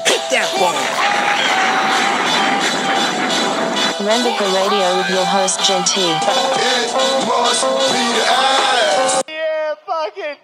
Hit that ball. Render the radio with your host, Jerzday. Yeah, fucking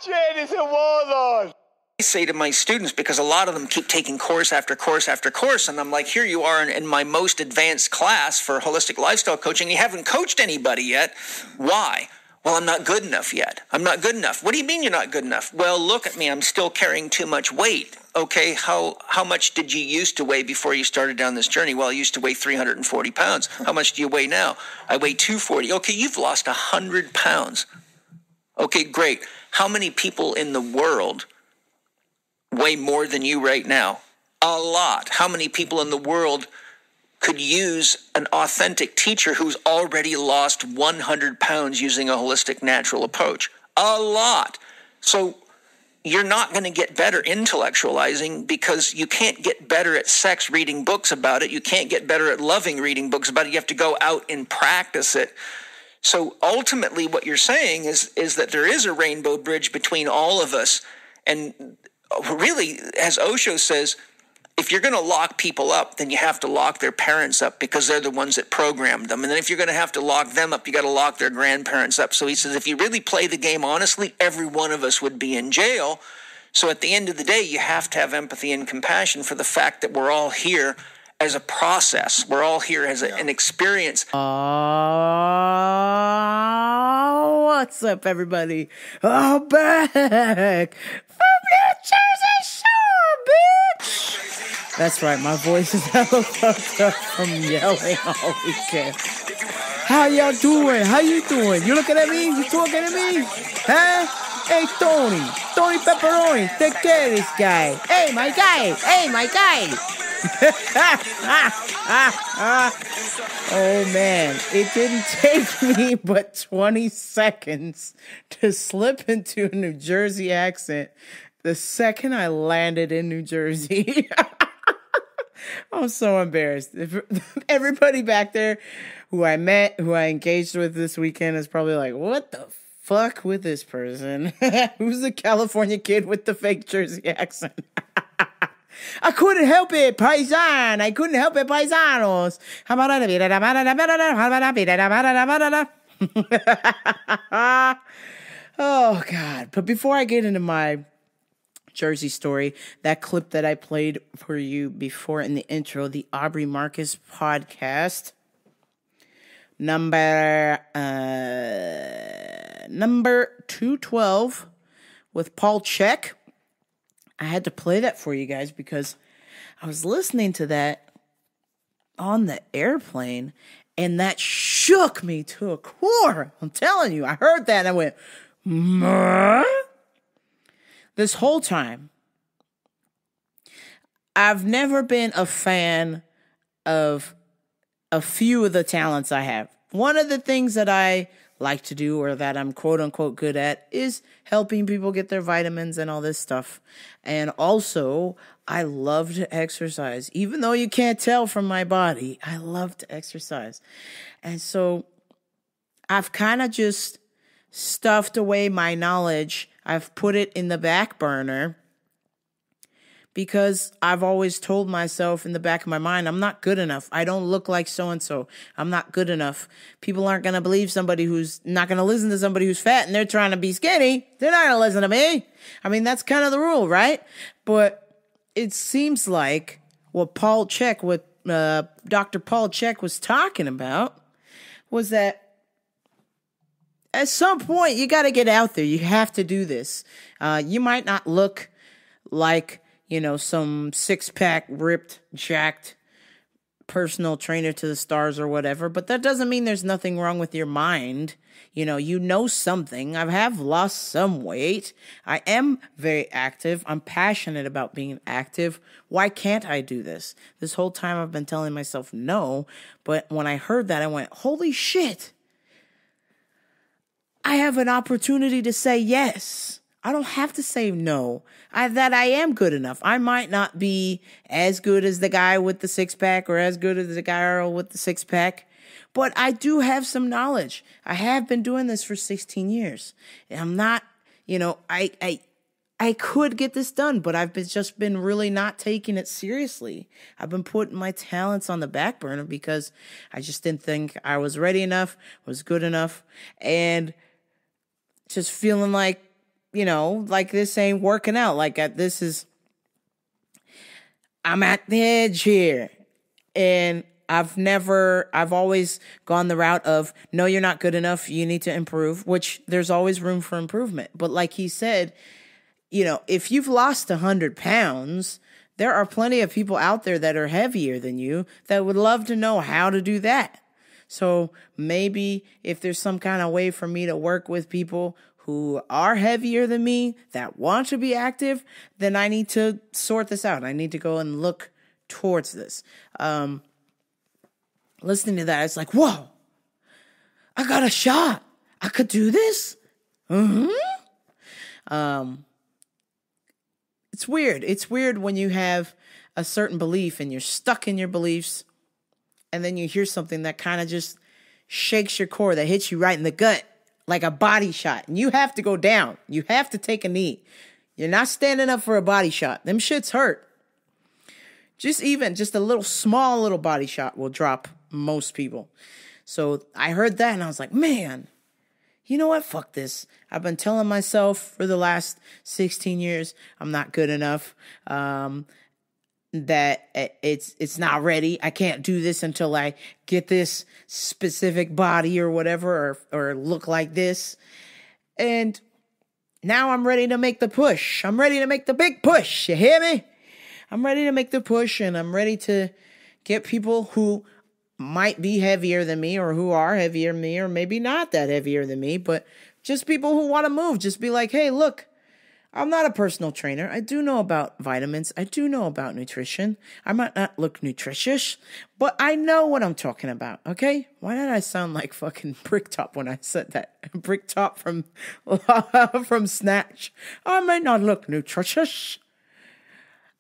Jerzday a warlord. I say to my students, because a lot of them keep taking course after course after course, and I'm like, here you are in my most advanced class for holistic lifestyle coaching. You haven't coached anybody yet. Why? Well, I'm not good enough yet. I'm not good enough. What do you mean you're not good enough? Well, look at me. I'm still carrying too much weight. Okay, how much did you used to weigh before you started down this journey? Well, I used to weigh 340 pounds. How much do you weigh now? I weigh 240. Okay, you've lost 100 pounds. Okay, great. How many people in the world weigh more than you right now? A lot. How many people in the world could use an authentic teacher who's already lost 100 pounds using a holistic natural approach? A lot. So you're not going to get better intellectualizing, because you can't get better at sex reading books about it. You can't get better at loving reading books about it. You have to go out and practice it. So ultimately what you're saying is that there is a rainbow bridge between all of us. And really, as Osho says, if you're going to lock people up, then you have to lock their parents up, because they're the ones that programmed them. And then if you're going to have to lock them up, you got to lock their grandparents up. So he says, if you really play the game honestly, every one of us would be in jail. So at the end of the day, you have to have empathy and compassion for the fact that we're all here as a process. We're all here as an experience. What's up, everybody? I'm back from your Jersey Shore, bitch! That's right, my voice is hella fucked up from yelling all weekend. How y'all doing? How you doing? You looking at me? You talking at me? Huh? Hey, Tony Pepperoni, take care of this guy. Hey, my guy. Oh man, it didn't take me but 20 seconds to slip into a New Jersey accent the second I landed in New Jersey. I'm so embarrassed. Everybody back there who I met, who I engaged with this weekend is probably like, what the fuck with this person? Who's the California kid with the fake Jersey accent? I couldn't help it, paisan. I couldn't help it, paisanos. Oh, God. But before I get into my Jersey story, that clip that I played for you before in the intro, the Aubrey Marcus podcast, number 212 with Paul Chek. I had to play that for you guys because I was listening to that on the airplane and that shook me to a core. I'm telling you, I heard that and I went, "Meh?" This whole time, I've never been a fan of a few of the talents I have. One of the things that I like to do, or that I'm quote unquote good at, is helping people get their vitamins and all this stuff. And also, I love to exercise. Even though you can't tell from my body, I love to exercise. And so I've kind of just stuffed away my knowledge. I've put it in the back burner because I've always told myself in the back of my mind, I'm not good enough. I don't look like so-and-so. I'm not good enough. People aren't going to believe somebody who's not going to listen to somebody who's fat and they're trying to be skinny. They're not going to listen to me. I mean, that's kind of the rule, right? But it seems like what Dr. Paul Chek was talking about was that at some point, you got to get out there. You have to do this. You might not look like, some six-pack, ripped, jacked personal trainer to the stars or whatever, but that doesn't mean there's nothing wrong with your mind. You know something. I have lost some weight. I am very active. I'm passionate about being active. Why can't I do this? This whole time I've been telling myself no, but when I heard that, I went, holy shit. I have an opportunity to say yes. I don't have to say no. That I am good enough. I might not be as good as the guy with the six-pack or as good as the girl with the six-pack, but I do have some knowledge. I have been doing this for 16 years. I'm not, I could get this done, but I've just been really not taking it seriously. I've been putting my talents on the back burner because I just didn't think I was ready enough, was good enough, and just feeling like, like this ain't working out. Like I'm at the edge here. And I've always gone the route of, no, you're not good enough. You need to improve, which there's always room for improvement. But like he said, if you've lost 100 pounds, there are plenty of people out there that are heavier than you that would love to know how to do that. So maybe if there's some kind of way for me to work with people who are heavier than me that want to be active, then I need to sort this out. I need to go and look towards this. Listening to that, it's like, whoa, I got a shot. I could do this. It's weird. It's weird when you have a certain belief and you're stuck in your beliefs, and then you hear something that kind of just shakes your core, that hits you right in the gut, like a body shot. And you have to go down. You have to take a knee. You're not standing up for a body shot. Them shits hurt. Just a small little body shot will drop most people. So I heard that and I was like, man, you know what? Fuck this. I've been telling myself for the last 16 years I'm not good enough, that it's not ready. I can't do this until I get this specific body or whatever, or look like this. And now I'm ready to make the push. I'm ready to make the big push. You hear me? I'm ready to make the push, and I'm ready to get people who might be heavier than me, or who are heavier than me, or maybe not that heavier than me, but just people who want to move. Just be like, hey, look, I'm not a personal trainer. I do know about vitamins. I do know about nutrition. I might not look nutritious, but I know what I'm talking about, okay? Why did I sound like fucking Bricktop when I said that? Bricktop from Snatch. I might not look nutritious.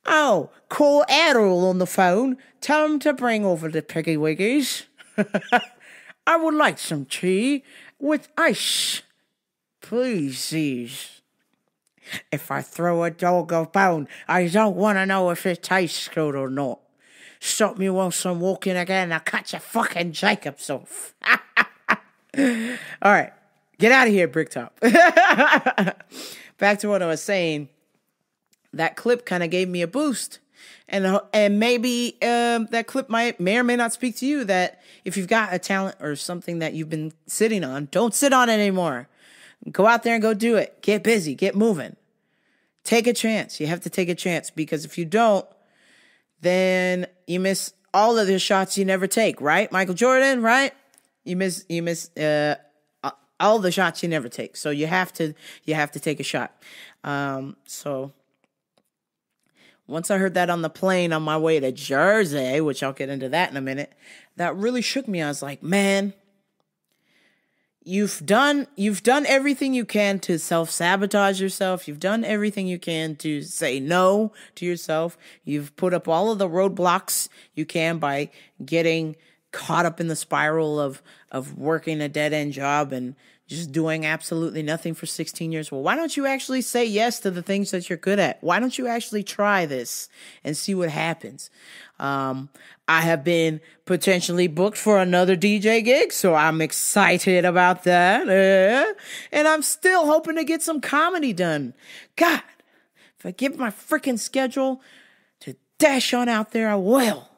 Oh, call Errol on the phone. Tell him to bring over the Piggy Wiggies. I would like some tea with ice. Please. If I throw a dog a bone, I don't want to know if it tastes good or not. Stop me whilst I'm walking again, I'll cut your fucking Jacobs off. All right, get out of here, Bricktop. Back to what I was saying. That clip kind of gave me a boost. And maybe that clip may or may not speak to you, that if you've got a talent or something that you've been sitting on, don't sit on it anymore. Go out there and go do it. Get busy. Get moving. Take a chance. You have to take a chance, because if you don't, then you miss all of the shots you never take, right? Michael Jordan, right? You miss all the shots you never take. So you have to take a shot. So once I heard that on the plane on my way to Jersday, which I'll get into that in a minute, that really shook me. I was like, man, you've done everything you can to self-sabotage yourself. You've done everything you can to say no to yourself. You've put up all of the roadblocks you can by getting caught up in the spiral of working a dead-end job and just doing absolutely nothing for 16 years. Well, why don't you actually say yes to the things that you're good at? Why don't you actually try this and see what happens? I have been potentially booked for another DJ gig, so I'm excited about that. And I'm still hoping to get some comedy done. God, if I give my freaking schedule to dash on out there, I will.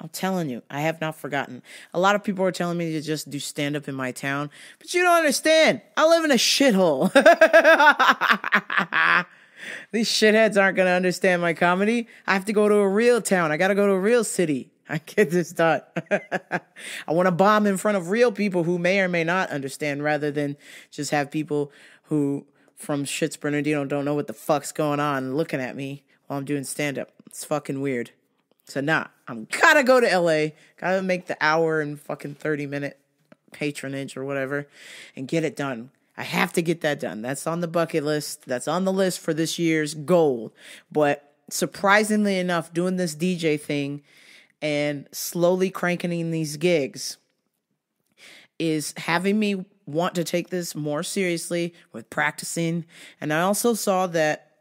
I'm telling you, I have not forgotten. A lot of people are telling me to just do stand-up in my town, but you don't understand. I live in a shithole. These shitheads aren't going to understand my comedy. I have to go to a real town. I got to go to a real city. I get this done. I want to bomb in front of real people who may or may not understand, rather than just have people who from Shits Bernardino don't know what the fuck's going on looking at me while I'm doing stand-up. It's fucking weird. So I'm gotta go to LA, gotta make the hour and fucking 30-minute patronage or whatever and get it done. I have to get that done. That's on the bucket list. That's on the list for this year's goal. But surprisingly enough, doing this DJ thing and slowly cranking in these gigs is having me want to take this more seriously with practicing. And I also saw that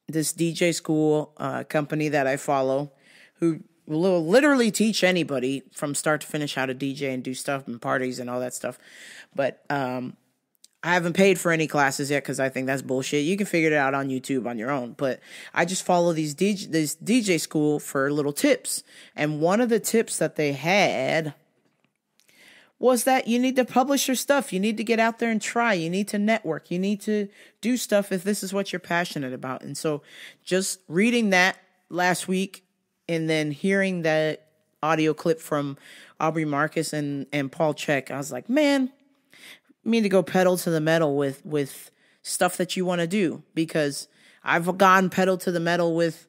this DJ school company that I follow, who will literally teach anybody from start to finish how to DJ and do stuff and parties and all that stuff. But I haven't paid for any classes yet because I think that's bullshit. You can figure it out on YouTube on your own. But I just follow this DJ school for little tips. And one of the tips that they had was that you need to publish your stuff. You need to get out there and try. You need to network. You need to do stuff if this is what you're passionate about. And so just reading that last week and then hearing that audio clip from Aubrey Marcus and Paul Check, I was like, man, you need to go pedal to the metal with stuff that you want to do, because I've gone pedal to the metal with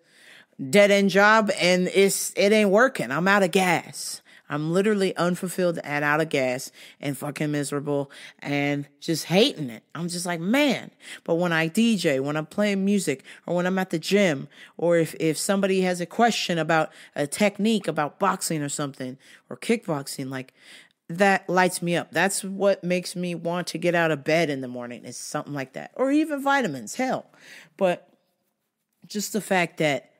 dead end job and it ain't working. I'm out of gas. I'm literally unfulfilled and out of gas and fucking miserable and just hating it. I'm just like, man. But when I DJ, when I'm playing music, or when I'm at the gym, or if somebody has a question about a technique about boxing or something, or kickboxing, like, that lights me up. That's what makes me want to get out of bed in the morning, is something like that. Or even vitamins, hell. But just the fact that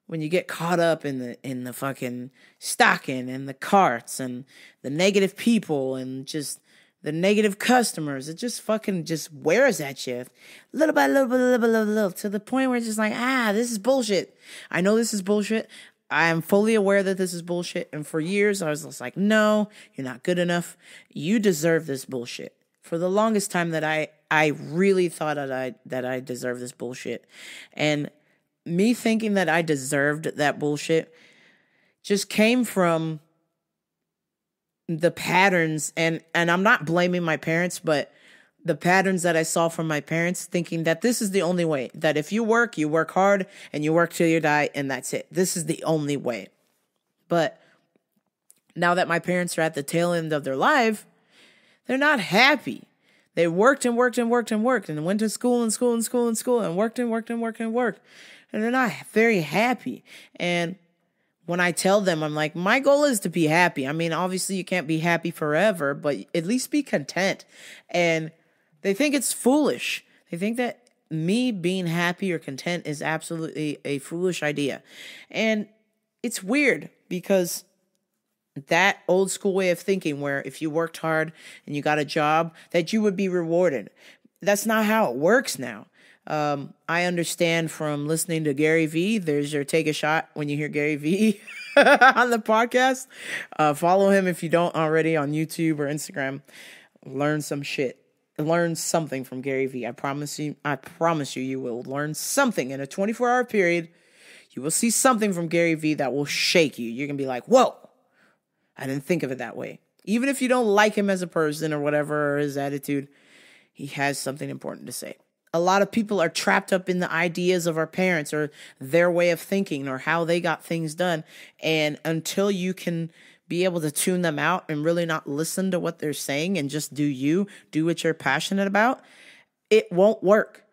when you get caught up in the fucking stocking and the carts and the negative people and just the negative customers, it just fucking just wears at you little by little, to the point where it's just like, this is bullshit. I know this is bullshit. I am fully aware that this is bullshit. And for years, I was just like, no, you're not good enough. You deserve this bullshit. For the longest time that I really thought that I deserved this bullshit. And me thinking that I deserved that bullshit just came from the patterns, and I'm not blaming my parents, but the patterns that I saw from my parents, thinking that this is the only way, that if you work hard, and you work till you die, and that's it. This is the only way. But now that my parents are at the tail end of their life, they're not happy. They worked and worked and worked and worked and went to school and school and school and school and worked and worked and worked and worked. And they're not very happy. And when I tell them, I'm like, my goal is to be happy. I mean, obviously you can't be happy forever, but at least be content. And they think it's foolish. They think that me being happy or content is absolutely a foolish idea. And it's weird, because that old school way of thinking, where if you worked hard and you got a job, that you would be rewarded. That's not how it works now. I understand from listening to Gary Vee. There's your take a shot when you hear Gary Vee on the podcast. Follow him if you don't already on YouTube or Instagram. Learn some shit. Learn something from Gary Vee. I promise you, you will learn something in a 24-hour period. You will see something from Gary Vee that will shake you. You're going to be like, whoa, I didn't think of it that way. Even if you don't like him as a person or whatever, or his attitude, he has something important to say. A lot of people are trapped up in the ideas of our parents or their way of thinking or how they got things done. And until you can be able to tune them out and really not listen to what they're saying and just do what you're passionate about, it won't work.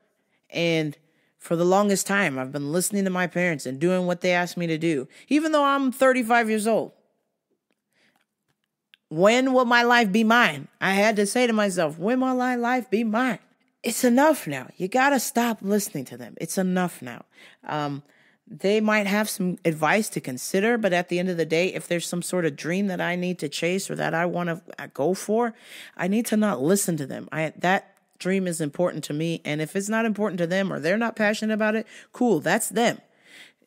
And for the longest time, I've been listening to my parents and doing what they asked me to do, even though I'm 35 years old. When will my life be mine? I had to say to myself, when will my life be mine? It's enough now. You got to stop listening to them. It's enough now. They might have some advice to consider, but at the end of the day, if there's some sort of dream that I need to chase or that I want to go for, I need to not listen to them. That dream is important to me, and if it's not important to them or they're not passionate about it, cool, that's them.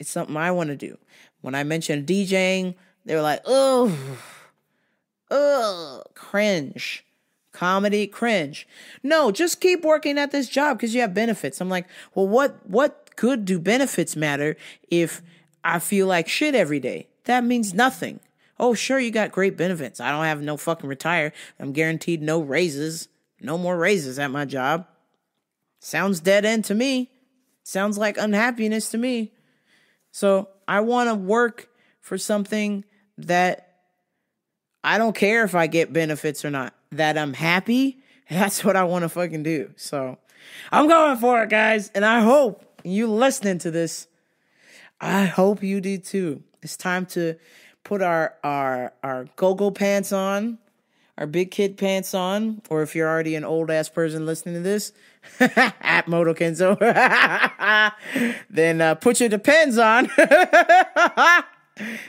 It's something I want to do. When I mentioned DJing, they were like, cringe. Comedy, cringe. No, just keep working at this job because you have benefits. I'm like, well, what good do benefits matter if I feel like shit every day? That means nothing. Oh, sure, you got great benefits. I don't have no fucking retire. I'm guaranteed no raises. No more raises at my job. Sounds dead end to me. Sounds like unhappiness to me. So I want to work for something that I don't care if I get benefits or not. That I'm happy, that's what I want to fucking do. So I'm going for it, guys. And I hope you listening to this, I hope you do too. It's time to put our go-go pants on, our big kid pants on, or if you're already an old ass person listening to this, at Moto Kenzo, then put your Depends on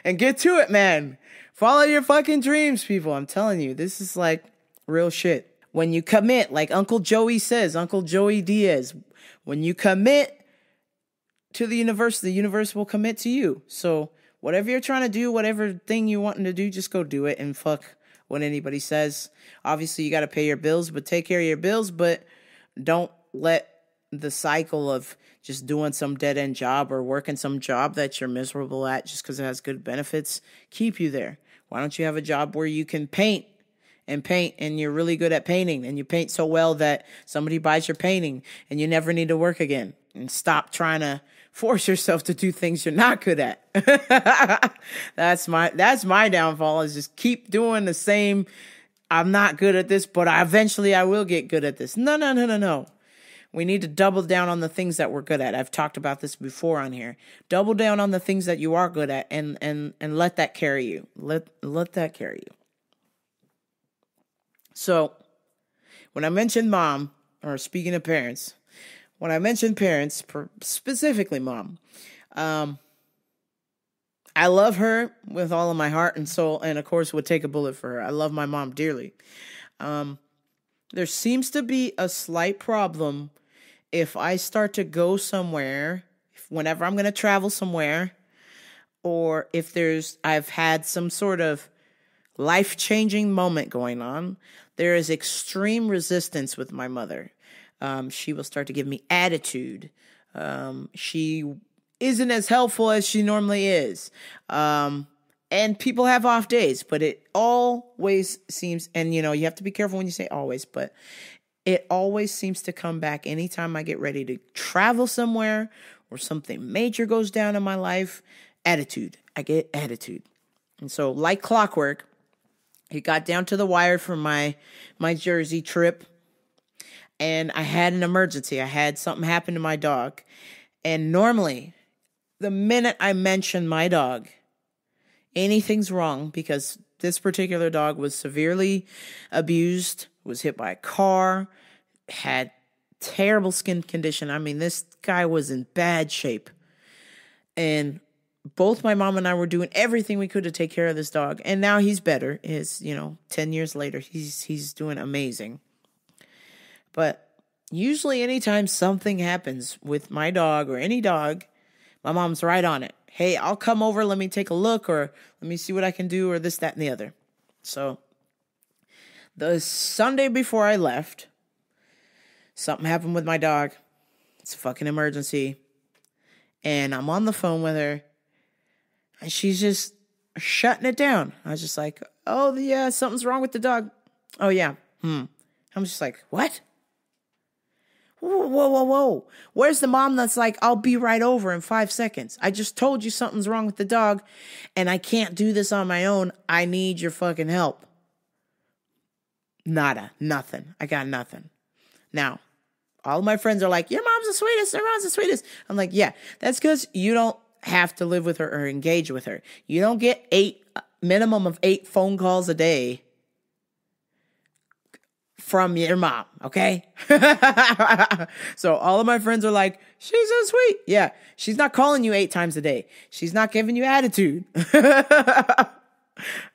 and get to it, man. Follow your fucking dreams, people. I'm telling you, this is like real shit. When you commit, like Uncle Joey says, Uncle Joey Diaz, when you commit to the universe will commit to you. So whatever you're trying to do, whatever thing you wanting to do, just go do it and fuck what anybody says. Obviously, you got to pay your bills, but take care of your bills. But don't let the cycle of just doing some dead-end job or working some job that you're miserable at just because it has good benefits keep you there. Why don't you have a job where you can paint and you're really good at painting and you paint so well that somebody buys your painting and you never need to work again, and stop trying to force yourself to do things you're not good at. That's my downfall, is just keep doing the same. I'm not good at this, but eventually I will get good at this. No. We need to double down on the things that we're good at. I've talked about this before on here. Double down on the things that you are good at and let that carry you. Let that carry you. So, when I mentioned mom, or speaking of parents, when I mentioned parents, specifically mom, I love her with all of my heart and soul, and of course would take a bullet for her. I love my mom dearly. There seems to be a slight problem if I start to go somewhere, whenever I'm going to travel somewhere, or if I've had some sort of life-changing moment going on, there is extreme resistance with my mother. She will start to give me attitude. She isn't as helpful as she normally is. And people have off days, but it always seems, and you have to be careful when you say always, but it always seems to come back anytime I get ready to travel somewhere or something major goes down in my life. Attitude. I get attitude. And so, like clockwork, it got down to the wire for my Jersey trip, and I had an emergency. I had something happen to my dog. And normally, the minute I mention my dog, anything's wrong, because this particular dog was severely abused, was hit by a car, had terrible skin condition. I mean, this guy was in bad shape. And both my mom and I were doing everything we could to take care of this dog. And now he's better. 10 years later, he's doing amazing. But usually anytime something happens with my dog or any dog, my mom's right on it. Hey, I'll come over, let me take a look, or let me see what I can do, or this, that, and the other. So, the Sunday before I left, something happened with my dog. It's a fucking emergency. And I'm on the phone with her, and she's just shutting it down. I was just like, oh, yeah, something's wrong with the dog. Oh, yeah. I'm just like, what? Whoa. Where's the mom that's like, I'll be right over in 5 seconds? I just told you something's wrong with the dog, and I can't do this on my own. I need your fucking help. Nada. Nothing. I got nothing. Now, all of my friends are like, your mom's the sweetest. Your mom's the sweetest. I'm like, yeah, that's because you don't have to live with her or engage with her. You don't get minimum of 8 phone calls a day from your mom, okay? So all of my friends are like, she's so sweet. Yeah, she's not calling you 8 times a day. She's not giving you attitude.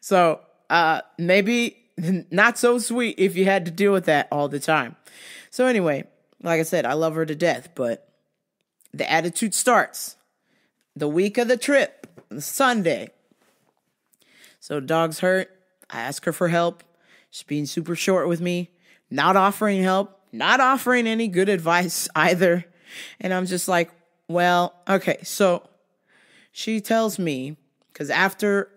So maybe not so sweet if you had to deal with that all the time. So anyway, like I said, I love her to death, but the attitude starts the week of the trip, Sunday. So dog's hurt. I ask her for help. She's being super short with me, not offering help, not offering any good advice either. And I'm just like, well, okay. So she tells me, because after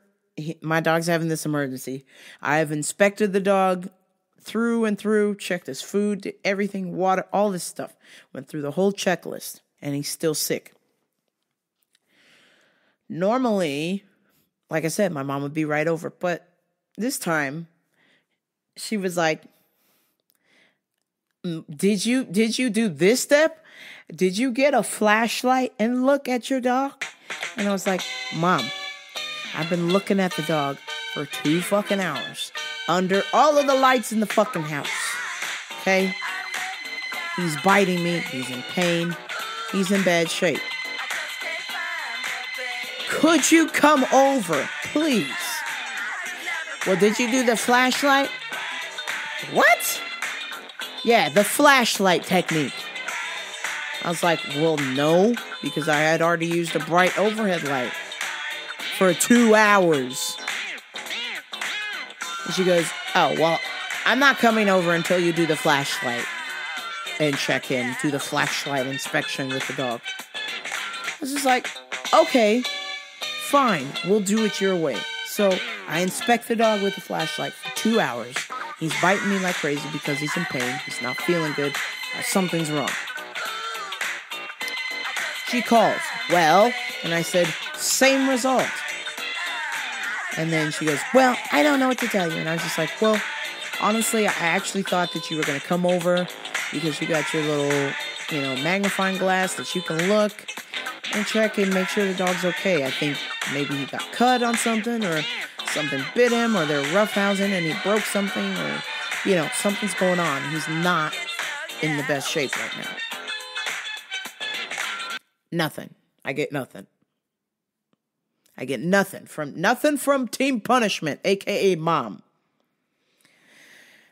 my dog's having this emergency, I have inspected the dog through and through, checked his food, did everything, water, all this stuff. Went through the whole checklist, and he's still sick. Normally, like I said, my mom would be right over, but this time she was like, did you do this step? Did you get a flashlight and look at your dog? And I was like, Mom, I've been looking at the dog for 2 fucking hours. under all of the lights in the fucking house. Okay? He's biting me. He's in pain. He's in bad shape. Could you come over, please? Well, did you do the flashlight? What? Yeah, the flashlight technique. I was like, well, no, because I had already used a bright overhead light for 2 hours. And she goes, oh, well, I'm not coming over until you do the flashlight and check in, do the flashlight inspection with the dog. I was just like, okay, fine, we'll do it your way. So I inspect the dog with the flashlight for 2 hours. He's biting me like crazy because he's in pain. He's not feeling good. Something's wrong. She calls. Well, and I said, same result. And then she goes, well, I don't know what to tell you. And I was just like, well, honestly, I actually thought that you were going to come over because you got your little, magnifying glass that you can look and check and make sure the dog's okay. I think maybe he got cut on something or something bit him or they're roughhousing and he broke something or, something's going on. He's not in the best shape right now. Nothing. I get nothing. I get nothing from Team Punishment, aka Mom.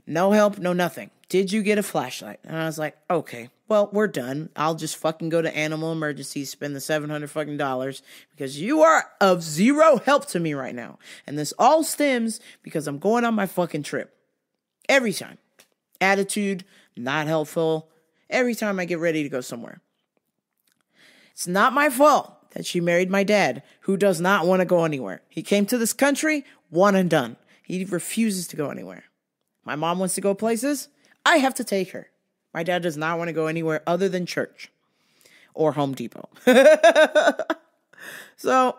No help, no nothing. Did you get a flashlight? And I was like, okay, well, we're done. I'll just fucking go to Animal Emergency, spend the $700 fucking dollars because you are of zero help to me right now. And this all stems because I'm going on my fucking trip. Every time. Attitude, not helpful. Every time I get ready to go somewhere. It's not my fault that she married my dad, who does not want to go anywhere. He came to this country, one and done. He refuses to go anywhere. My mom wants to go places. I have to take her. My dad does not want to go anywhere other than church or Home Depot. So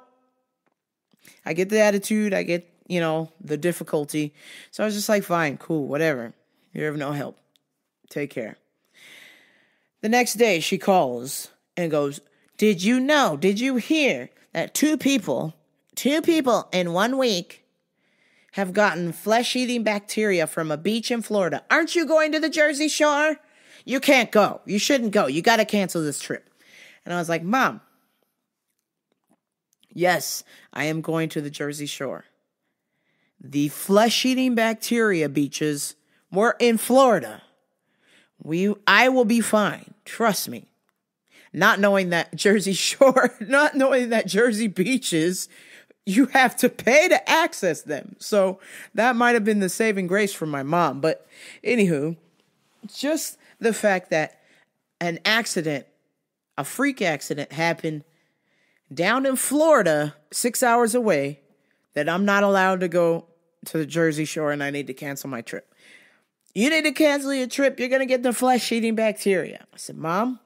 I get the attitude. I get, the difficulty. So I was just like, fine, cool, whatever. You're of no help. Take care. The next day she calls and goes, did you hear that two people in 1 week have gotten flesh-eating bacteria from a beach in Florida? Aren't you going to the Jersey Shore? You can't go. You shouldn't go. You got to cancel this trip. And I was like, Mom, yes, I am going to the Jersey Shore. The flesh-eating bacteria beaches were in Florida. I will be fine. Trust me. Not knowing that Jersey Shore, not knowing that Jersey beaches, you have to pay to access them. So that might have been the saving grace for my mom. But anywho, just the fact that an accident, a freak accident happened down in Florida, 6 hours away, that I'm not allowed to go to the Jersey Shore and I need to cancel my trip. You need to cancel your trip. You're going to get the flesh-eating bacteria. I said, Mom,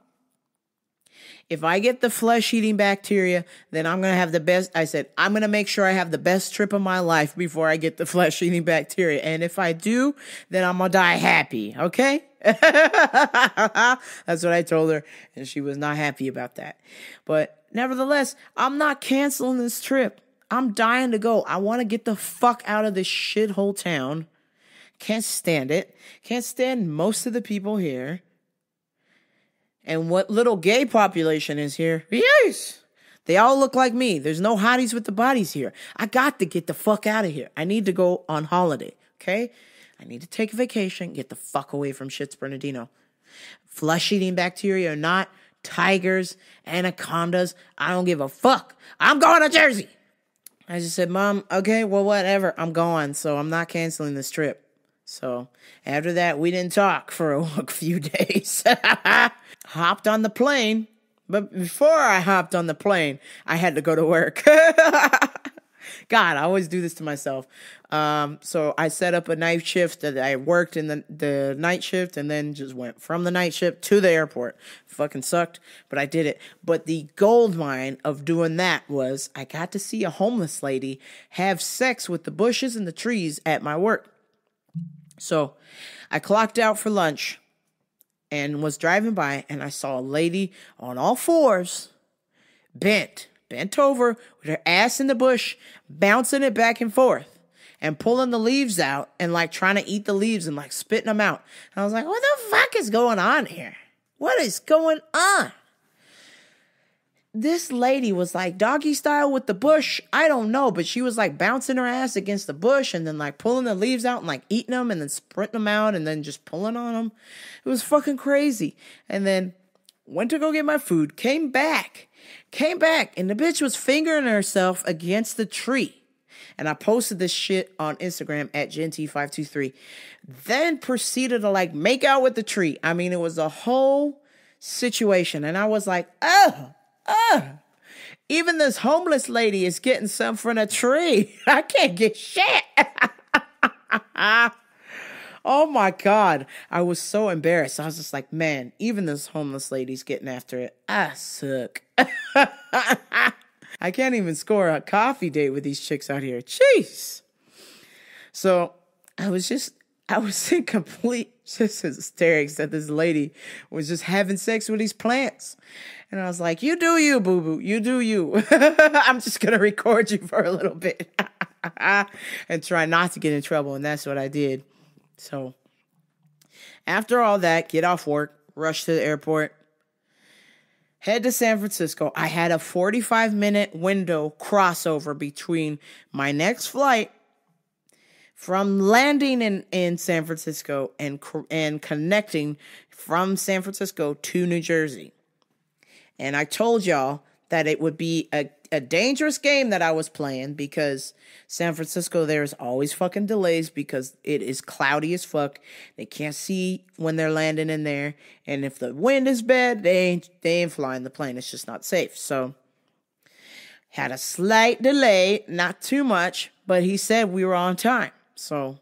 if I get the flesh-eating bacteria, then I'm going to have the best. I said, I'm going to make sure I have the best trip of my life before I get the flesh-eating bacteria. And if I do, then I'm going to die happy. Okay? That's what I told her. And she was not happy about that. But nevertheless, I'm not canceling this trip. I'm dying to go. I want to get the fuck out of this shithole town. Can't stand it. Can't stand most of the people here. And what little gay population is here, yes, they all look like me. There's no hotties with the bodies here. I got to get the fuck out of here. I need to go on holiday, okay? I need to take a vacation, get the fuck away from Shits Bernardino. Flesh-eating bacteria or not, tigers, anacondas, I don't give a fuck. I'm going to Jersey. I just said, Mom, okay, well, whatever. I'm going, so I'm not canceling this trip. So after that, we didn't talk for a few days. Hopped on the plane. But before I hopped on the plane, I had to go to work. God, I always do this to myself. So I set up a night shift that I worked in the night shift and then just went from the night shift to the airport. Fucking sucked, but I did it. But the gold mine of doing that was I got to see a homeless lady have sex with the bushes and the trees at my work. So I clocked out for lunch and was driving by and I saw a lady on all fours, bent over with her ass in the bush, bouncing it back and forth. and pulling the leaves out and like trying to eat the leaves and like spitting them out. And I was like, what the fuck is going on here? What is going on? This lady was like doggy style with the bush. I don't know, but she was like bouncing her ass against the bush and then like pulling the leaves out and like eating them and then sprinting them out and then just pulling on them. It was fucking crazy. And then went to go get my food, came back, and the bitch was fingering herself against the tree. And I posted this shit on Instagram at GNT523. Then proceeded to like make out with the tree. I mean, it was a whole situation. And I was like, even this homeless lady is getting some from a tree. I can't get shit. Oh my God. I was so embarrassed. I was just like, man, even this homeless lady's getting after it. I suck. I can't even score a coffee date with these chicks out here. Jeez. So I was in complete just hysterics that this lady was just having sex with these plants. And I was like, you do you, boo-boo. You do you. I'm just going to record you for a little bit and try not to get in trouble. And that's what I did. So after all that, get off work, rush to the airport, head to San Francisco. I had a 45-minute window crossover between my next flight from landing in San Francisco and connecting from San Francisco to New Jersey. And I told y'all that it would be a dangerous game that I was playing because San Francisco, there's always fucking delays because it is cloudy as fuck. They can't see when they're landing in there. And if the wind is bad, they ain't flying the plane. It's just not safe. So had a slight delay, not too much, but he said we were on time. So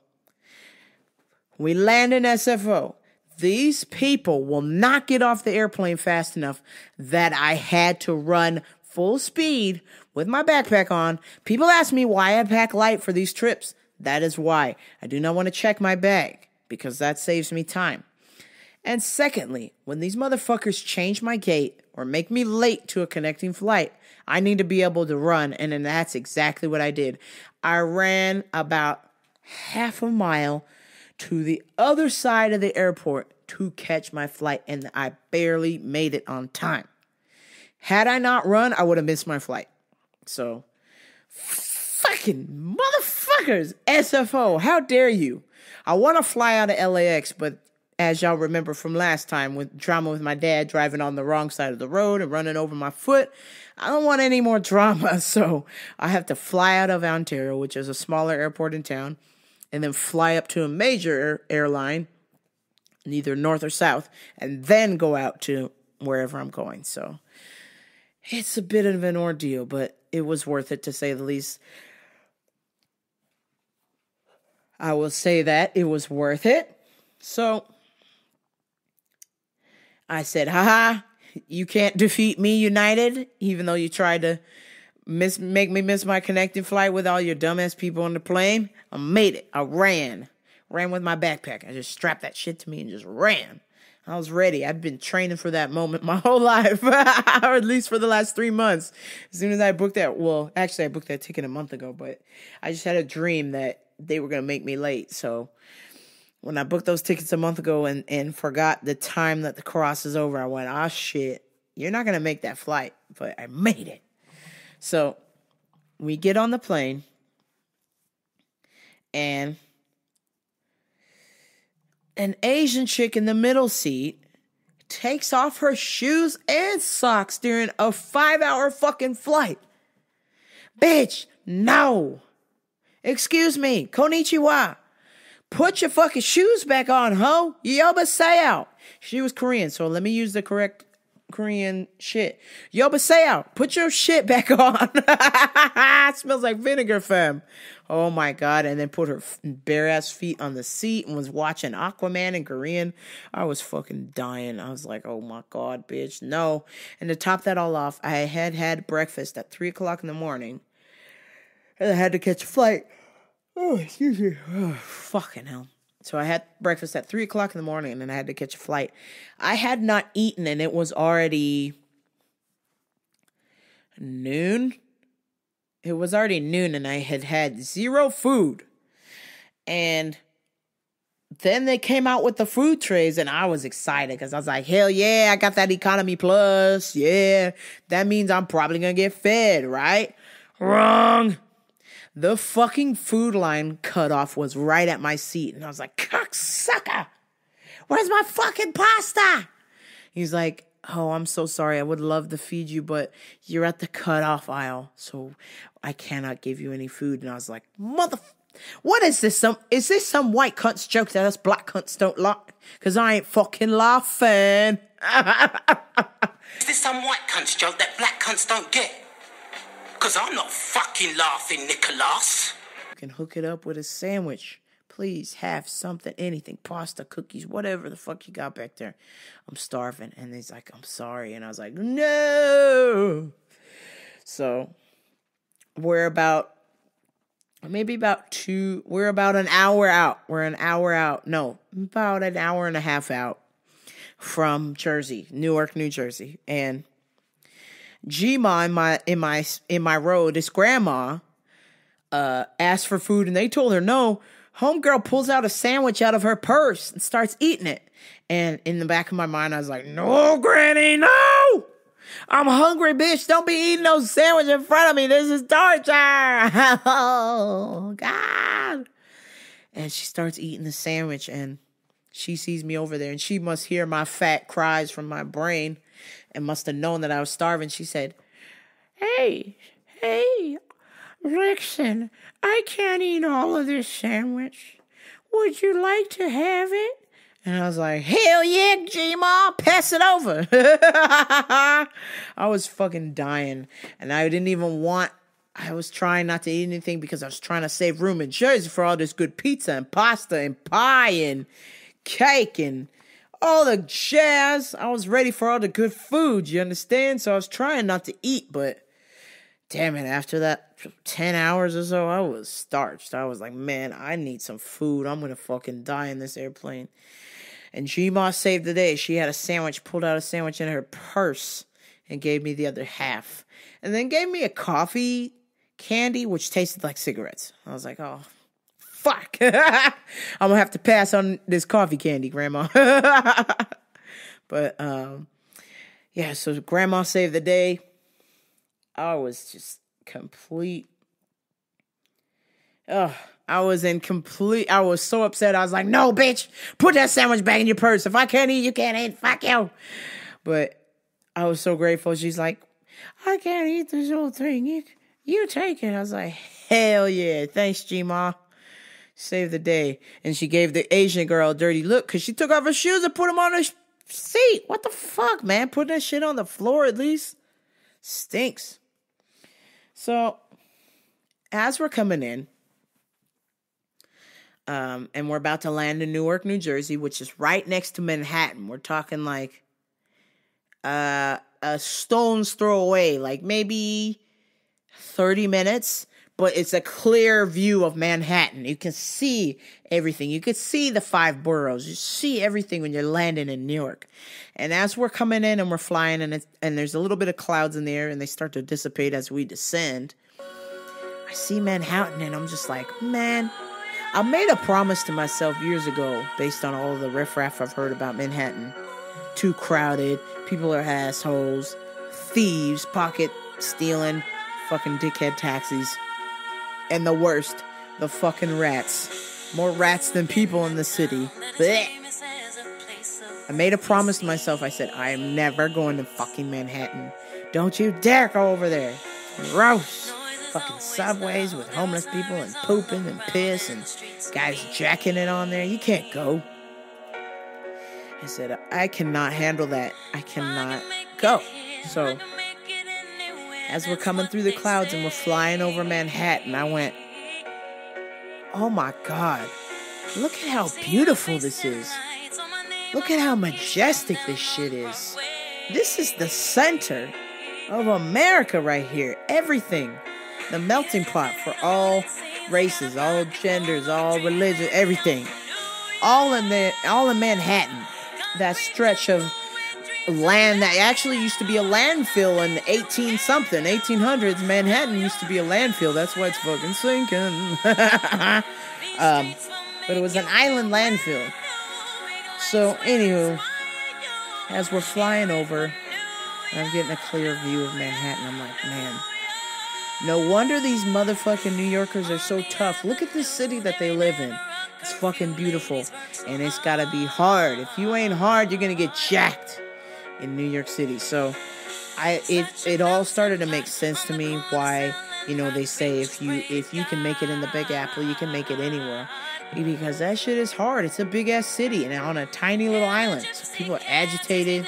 we land in SFO. These people will not get off the airplane fast enough that I had to run full speed with my backpack on. People ask me why I pack light for these trips. That is why. I do not want to check my bag because that saves me time. And secondly, when these motherfuckers change my gate or make me late to a connecting flight, I need to be able to run. And then that's exactly what I did. I ran about half a mile to the other side of the airport to catch my flight, and I barely made it on time. Had I not run, I would have missed my flight. So, fucking motherfuckers, SFO, how dare you? I want to fly out of LAX, but as y'all remember from last time with drama with my dad driving on the wrong side of the road and running over my foot, I don't want any more drama, so I have to fly out of Ontario, which is a smaller airport in town, and then fly up to a major airline, neither north or south, and then go out to wherever I'm going. So it's a bit of an ordeal, but it was worth it to say the least. I will say that it was worth it. So I said, haha, you can't defeat me, United, even though you tried to make me miss my connecting flight with all your dumbass people on the plane. I made it. I ran with my backpack. I just strapped that shit to me and just ran. I was ready. I've been training for that moment my whole life, or at least for the last 3 months. As soon as I booked that, well, actually I booked that ticket a month ago, but I just had a dream that they were going to make me late. So when I booked those tickets a month ago and forgot the time that the cross is over, I went, ah, shit, you're not going to make that flight, but I made it. So we get on the plane and an Asian chick in the middle seat takes off her shoes and socks during a 5-hour fucking flight. Bitch, no. Excuse me, konnichiwa. Put your fucking shoes back on, ho. Yobaseo. She was Korean, so let me use the correct Korean shit. Yobaseo. Put your shit back on. It smells like vinegar, fam. Oh my God. And then put her bare ass feet on the seat and was watching Aquaman in Korean. I was fucking dying. I was like, oh my God, bitch. No. And to top that all off, I had breakfast at 3 o'clock in the morning. And I had to catch a flight. Oh, excuse me. Oh, fucking hell. So I had breakfast at 3 o'clock in the morning and then I had to catch a flight. I had not eaten and it was already noon. It was already noon and I had had zero food. And then they came out with the food trays, and I was excited because I was like, hell yeah, I got that economy plus. Yeah, that means I'm probably going to get fed, right? Wrong. The fucking food line cutoff was right at my seat. And I was like, cocksucker, where's my fucking pasta? He's like, oh, I'm so sorry. I would love to feed you, but you're at the cutoff aisle, so I cannot give you any food. And I was like, what is this? Is this some white cunt's joke that us black cunts don't like? Because I ain't fucking laughing. Is this some white cunt's joke that black cunts don't get? Because I'm not fucking laughing, Nicholas. You can hook it up with a sandwich. Please have something, anything, pasta, cookies, whatever the fuck you got back there. I'm starving. And he's like, I'm sorry. And I was like, no. So we're about an hour out. We're an hour out. No, about an hour and a half out from Jersey, Newark, New Jersey. And Gma in my road, this grandma asked for food, and they told her no. Homegirl pulls out a sandwich out of her purse and starts eating it. And in the back of my mind, I was like, no, Granny, no! I'm hungry, bitch. Don't be eating no sandwich in front of me. This is torture. Oh, God. And she starts eating the sandwich, and she sees me over there, and she must hear my fat cries from my brain and must have known that I was starving. She said, hey, Rickson, I can't eat all of this sandwich. Would you like to have it? And I was like, hell yeah, G-Ma, pass it over. I was fucking dying. And I was trying not to eat anything because I was trying to save room in Jersey for all this good pizza and pasta and pie and cake and all the jazz. I was ready for all the good food, you understand? So I was trying not to eat, but damn it, after that 10 hours or so, I was starched. I was like, man, I need some food. I'm going to fucking die in this airplane. And G-Ma saved the day. She had pulled out a sandwich in her purse and gave me the other half. And then gave me a coffee candy, which tasted like cigarettes. I was like, oh, fuck. I'm going to have to pass on this coffee candy, Grandma. But, yeah, so Grandma saved the day. I was just complete. I was so upset. I was like, no, bitch, put that sandwich back in your purse. If I can't eat, you can't eat. Fuck you. But I was so grateful. She's like, I can't eat this whole thing. You take it. I was like, hell yeah. Thanks, G-Ma. Saved the day. And she gave the Asian girl a dirty look because she took off her shoes and put them on her seat. What the fuck, man? Put that shit on the floor at least. Stinks. So, as we're coming in, and we're about to land in Newark, New Jersey, which is right next to Manhattan. We're talking like a stone's throw away, like maybe 30 minutes, but it's a clear view of Manhattan. You can see everything. You can see the 5 boroughs. You see everything when you're landing in Newark. And as we're coming in and we're flying, and there's a little bit of clouds in the air, and they start to dissipate as we descend, I see Manhattan, and I'm just like, man, I made a promise to myself years ago based on all the riffraff I've heard about Manhattan. Too crowded, people are assholes, thieves, pocket stealing, fucking dickhead taxis. And the worst, the fucking rats. More rats than people in the city. Blech. I made a promise to myself. I said, I am never going to fucking Manhattan. Don't you dare go over there. Gross. Fucking subways with homeless people and pooping and piss and guys jacking it on there. You can't go. I said, I cannot handle that. I cannot go. So, as we're coming through the clouds and we're flying over Manhattan, I went, oh my God, look at how beautiful this is. Look at how majestic this shit is. This is the center of America right here. Everything. The melting pot for all races, all genders, all religions, everything. All in Manhattan. That stretch of land that actually used to be a landfill in 1800s. Manhattan used to be a landfill. That's why it's fucking sinking. but it was an island landfill. So, anywho, as we're flying over, and I'm getting a clear view of Manhattan, I'm like, man, no wonder these motherfucking New Yorkers are so tough. Look at this city that they live in. It's fucking beautiful, and it's gotta be hard. If you ain't hard, you're gonna get jacked in New York City. So, it all started to make sense to me why, they say if you can make it in the Big Apple, you can make it anywhere. Because that shit is hard. It's a big ass city and on a tiny little island. So people are agitated,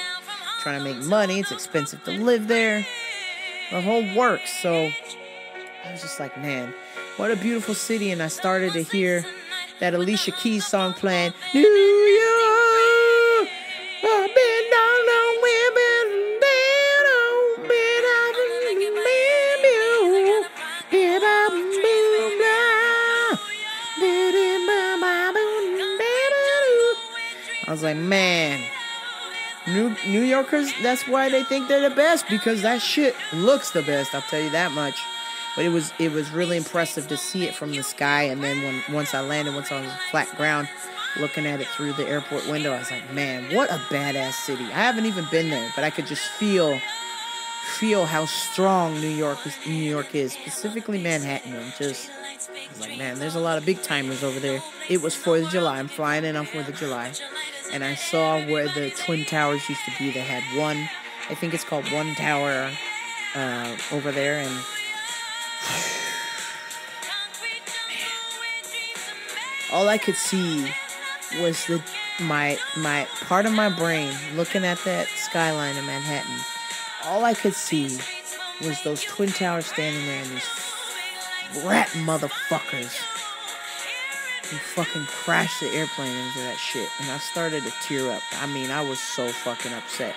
trying to make money. It's expensive to live there. The whole works. So I was just like, man, what a beautiful city. And I started to hear that Alicia Keys song playing. New York, I've been down on women, dead on bed, I've been you. I was like, man, New Yorkers, that's why they think they're the best, because that shit looks the best, I'll tell you that much. But it was really impressive to see it from the sky, and then once I landed, once I was on flat ground, looking at it through the airport window, I was like, man, what a badass city. I haven't even been there, but I could just feel how strong New York is, specifically Manhattan. I was like, man, there's a lot of big timers over there. It was 4th of July. I'm flying in on 4th of July. And I saw where the Twin Towers used to be. They had one, I think it's called One Tower over there. And all I could see was my part of my brain looking at that skyline in Manhattan. All I could see was those Twin Towers standing there and these rat motherfuckers who fucking crashed the airplane into that shit. And I started to tear up. I mean, I was so fucking upset.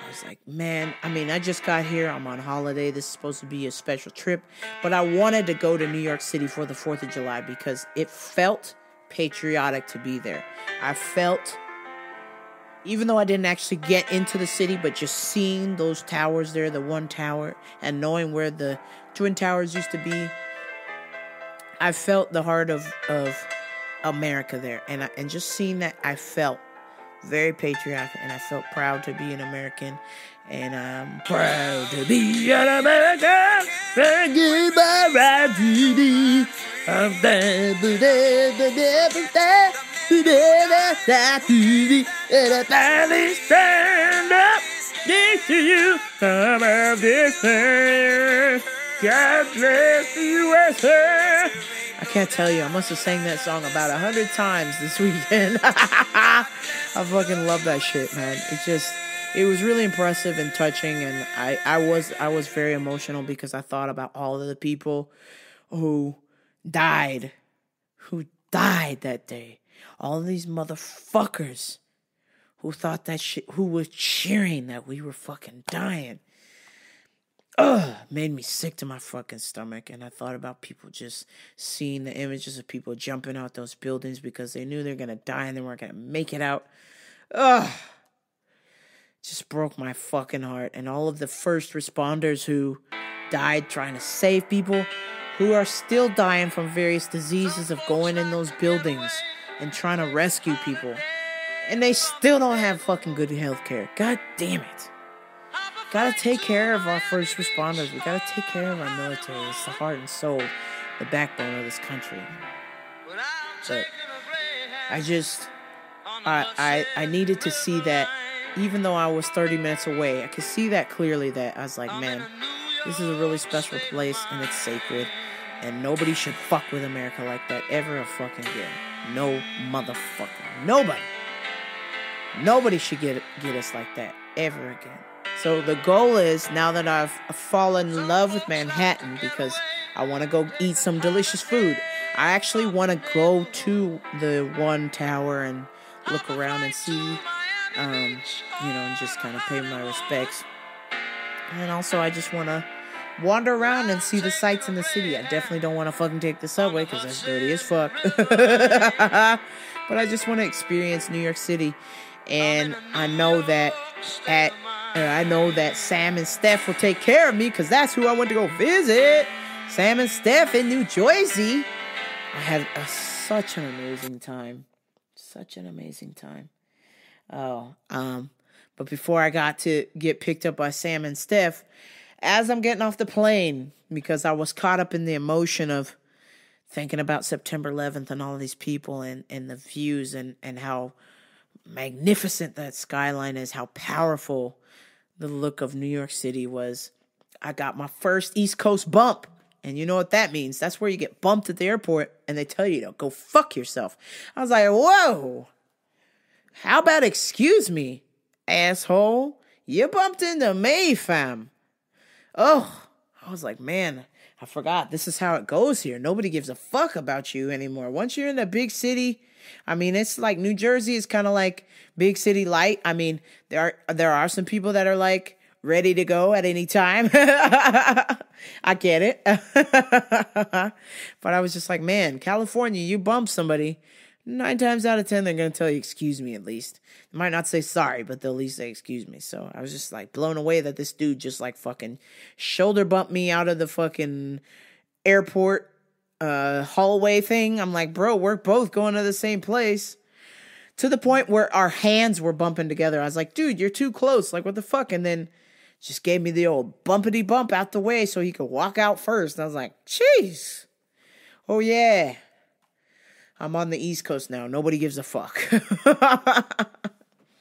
I was like, man, I just got here. I'm on holiday. This is supposed to be a special trip. But I wanted to go to New York City for the 4th of July because it felt patriotic to be there. I felt, even though I didn't actually get into the city, but just seeing those towers there, the One Tower, and knowing where the Twin Towers used to be, I felt the heart of America there. And just seeing that, I felt very patriotic, and I felt proud to be an American. And I'm proud to be an American. And give my right to be. I'm and I finally stand up next to you. I'm out this man. God bless the USA. I can't tell you, I must have sang that song about 100 times this weekend. I fucking love that shit, man. It was really impressive and touching, and I was very emotional because I thought about all of the people who died that day. All of these motherfuckers who thought that shit, who was cheering that we were fucking dying. Made me sick to my fucking stomach. And I thought about people just seeing the images of people jumping out those buildings because they knew they were going to die and they weren't going to make it out. Just broke my fucking heart. And all of the first responders who died trying to save people, who are still dying from various diseases of going in those buildings and trying to rescue people. And they still don't have fucking good health care. God damn it. Gotta take care of our first responders. We gotta take care of our military. It's the heart and soul, the backbone of this country. But I needed to see that, even though I was 30 minutes away, I could see that clearly, that I was like, man, this is a really special place and it's sacred. And nobody should fuck with America like that ever a fucking again. No motherfucker. Nobody should get us like that ever again. So the goal is, now that I've fallen in love with Manhattan, because I want to go eat some delicious food, I actually want to go to the One Tower and look around and see, and just kind of pay my respects. And also I just want to wander around and see the sights in the city. I definitely don't want to fucking take the subway because that's dirty as fuck. But I just want to experience New York City. And I know that Sam and Steph will take care of me because that's who I went to go visit. Sam and Steph in New Jersey. I had such an amazing time. Such an amazing time. But before I got to get picked up by Sam and Steph, as I'm getting off the plane, because I was caught up in the emotion of thinking about September 11th and all of these people and the views and how magnificent that skyline is, how powerful the look of New York City was. I got my first East Coast bump. And you know what that means? That's where you get bumped at the airport and they tell you to go fuck yourself. I was like, whoa. How about excuse me, asshole? You bumped into me, fam. Oh, I was like, man, I forgot. This is how it goes here. Nobody gives a fuck about you anymore. Once you're in a big city, I mean, it's like New Jersey is kind of like big city light. I mean, there are some people that are like ready to go at any time. I get it. But I was just like, man, California, you bump somebody, 9 times out of 10, they're going to tell you, excuse me, at least. They might not say sorry, but they'll at least say, excuse me. So I was just like blown away that this dude just like fucking shoulder bumped me out of the fucking airport hallway thing. I'm like, bro, we're both going to the same place. To the point where our hands were bumping together. I was like, dude, you're too close. Like, what the fuck? And then just gave me the old bumpity bump out the way so he could walk out first. And I was like, jeez. Oh, yeah. I'm on the East Coast now. Nobody gives a fuck.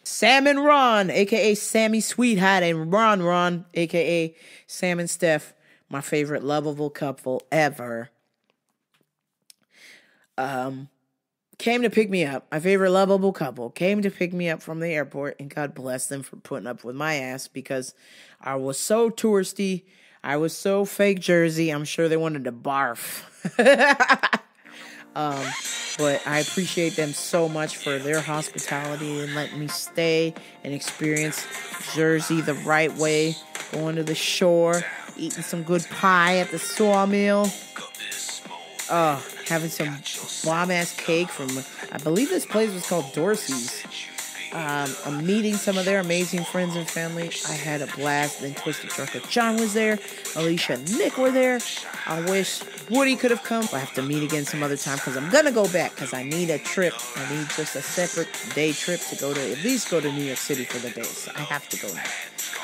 Sam and Ron, a.k.a. Sammy Sweetheart, and Ron, a.k.a. Sam and Steph, my favorite lovable couple ever, came to pick me up. My favorite lovable couple came to pick me up from the airport, and God bless them for putting up with my ass because I was so touristy. I was so fake Jersey. I'm sure they wanted to barf. But I appreciate them so much for their hospitality and letting me stay and experience Jersey the right way. Going to the shore, eating some good pie at the sawmill. Having some bomb-ass cake from, I believe this place was called Dorsey's. I'm meeting some of their amazing friends and family. I had a blast. Then Twisted Trucker John was there. Alicia and Nick were there. I wish Woody could have come. I have to meet again some other time because I'm going to go back because I need a trip. I need just a separate day trip to go to, at least go to New York City for the day. So I have to go now.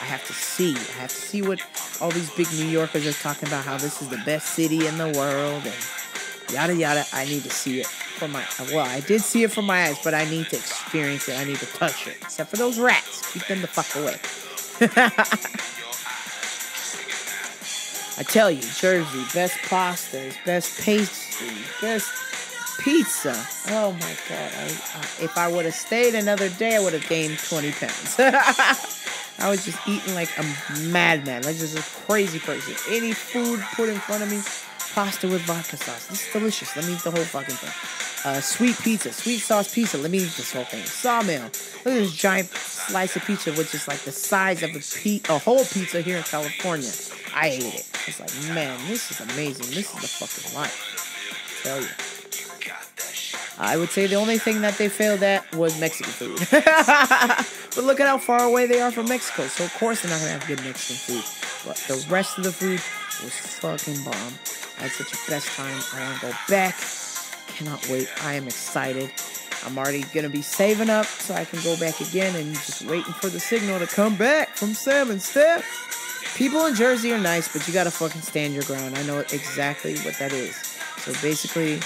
I have to see what all these big New Yorkers are talking about, how this is the best city in the world and yada yada. I need to see it for my, well, I did see it from my eyes, but I need to experience it. I need to touch it. Except for those rats. Keep them the fuck away. I tell you, Jersey, best pastas, best pastries, best pizza. Oh my God. If I would have stayed another day, I would have gained 20 pounds. I was just eating like a madman. Like just a crazy person. Any food put in front of me, pasta with vodka sauce. This is delicious. Let me eat the whole fucking thing. Sweet pizza, sweet sauce pizza. Let me eat this whole thing. Sawmill. Look at this giant slice of pizza, which is like the size of a whole pizza here in California. I ate it. It's like, man, this is amazing. This is the fucking life. I tell you. I would say the only thing that they failed at was Mexican food. But look at how far away they are from Mexico. So, of course, they're not going to have good Mexican food. But the rest of the food was fucking bomb. I had such a best time. I want to go back. Cannot wait. I am excited. I'm already going to be saving up so I can go back again and just waiting for the signal to come back from Sam and Steph. People in Jersey are nice, but you got to fucking stand your ground. I know exactly what that is. So basically,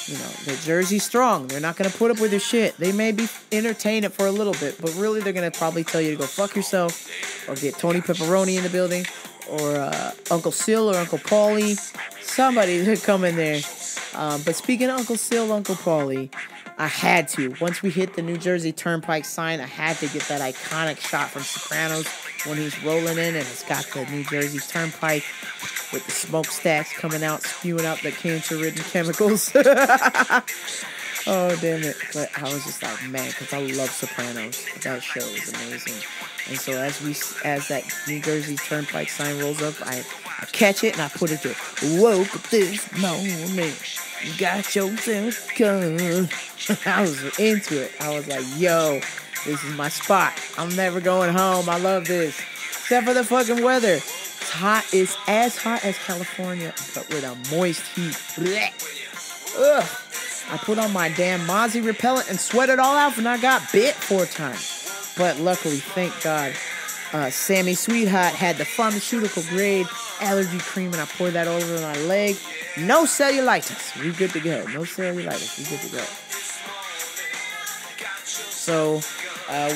you know, the Jersey's strong. They're not going to put up with your shit. They may be entertain it for a little bit, but really they're going to probably tell you to go fuck yourself or get Tony Pepperoni in the building or Uncle Sil or Uncle Paulie. Somebody to come in there. But speaking of Uncle Sil, Uncle Paulie, I had to. Once we hit the New Jersey Turnpike sign, I had to get that iconic shot from Sopranos when he's rolling in and it's got the New Jersey Turnpike with the smokestacks coming out, spewing out the cancer-ridden chemicals. Oh, damn it. But I was just like, man, because I love Sopranos. That show is amazing. And so as that New Jersey Turnpike sign rolls up, I catch it and I put it to, woke up this moment, got yourself gone. I was into it. I was like, yo, this is my spot. I'm never going home. I love this. Except for the fucking weather. It's hot. It's as hot as California, but with a moist heat. Blech. Ugh. I put on my damn Mozzie repellent and sweat it all out, and I got bit 4 times. But luckily, thank God, Sammy Sweetheart had the pharmaceutical grade allergy cream, and I poured that all over my leg. No cellulitis. We good to go. No cellulitis. We good to go. So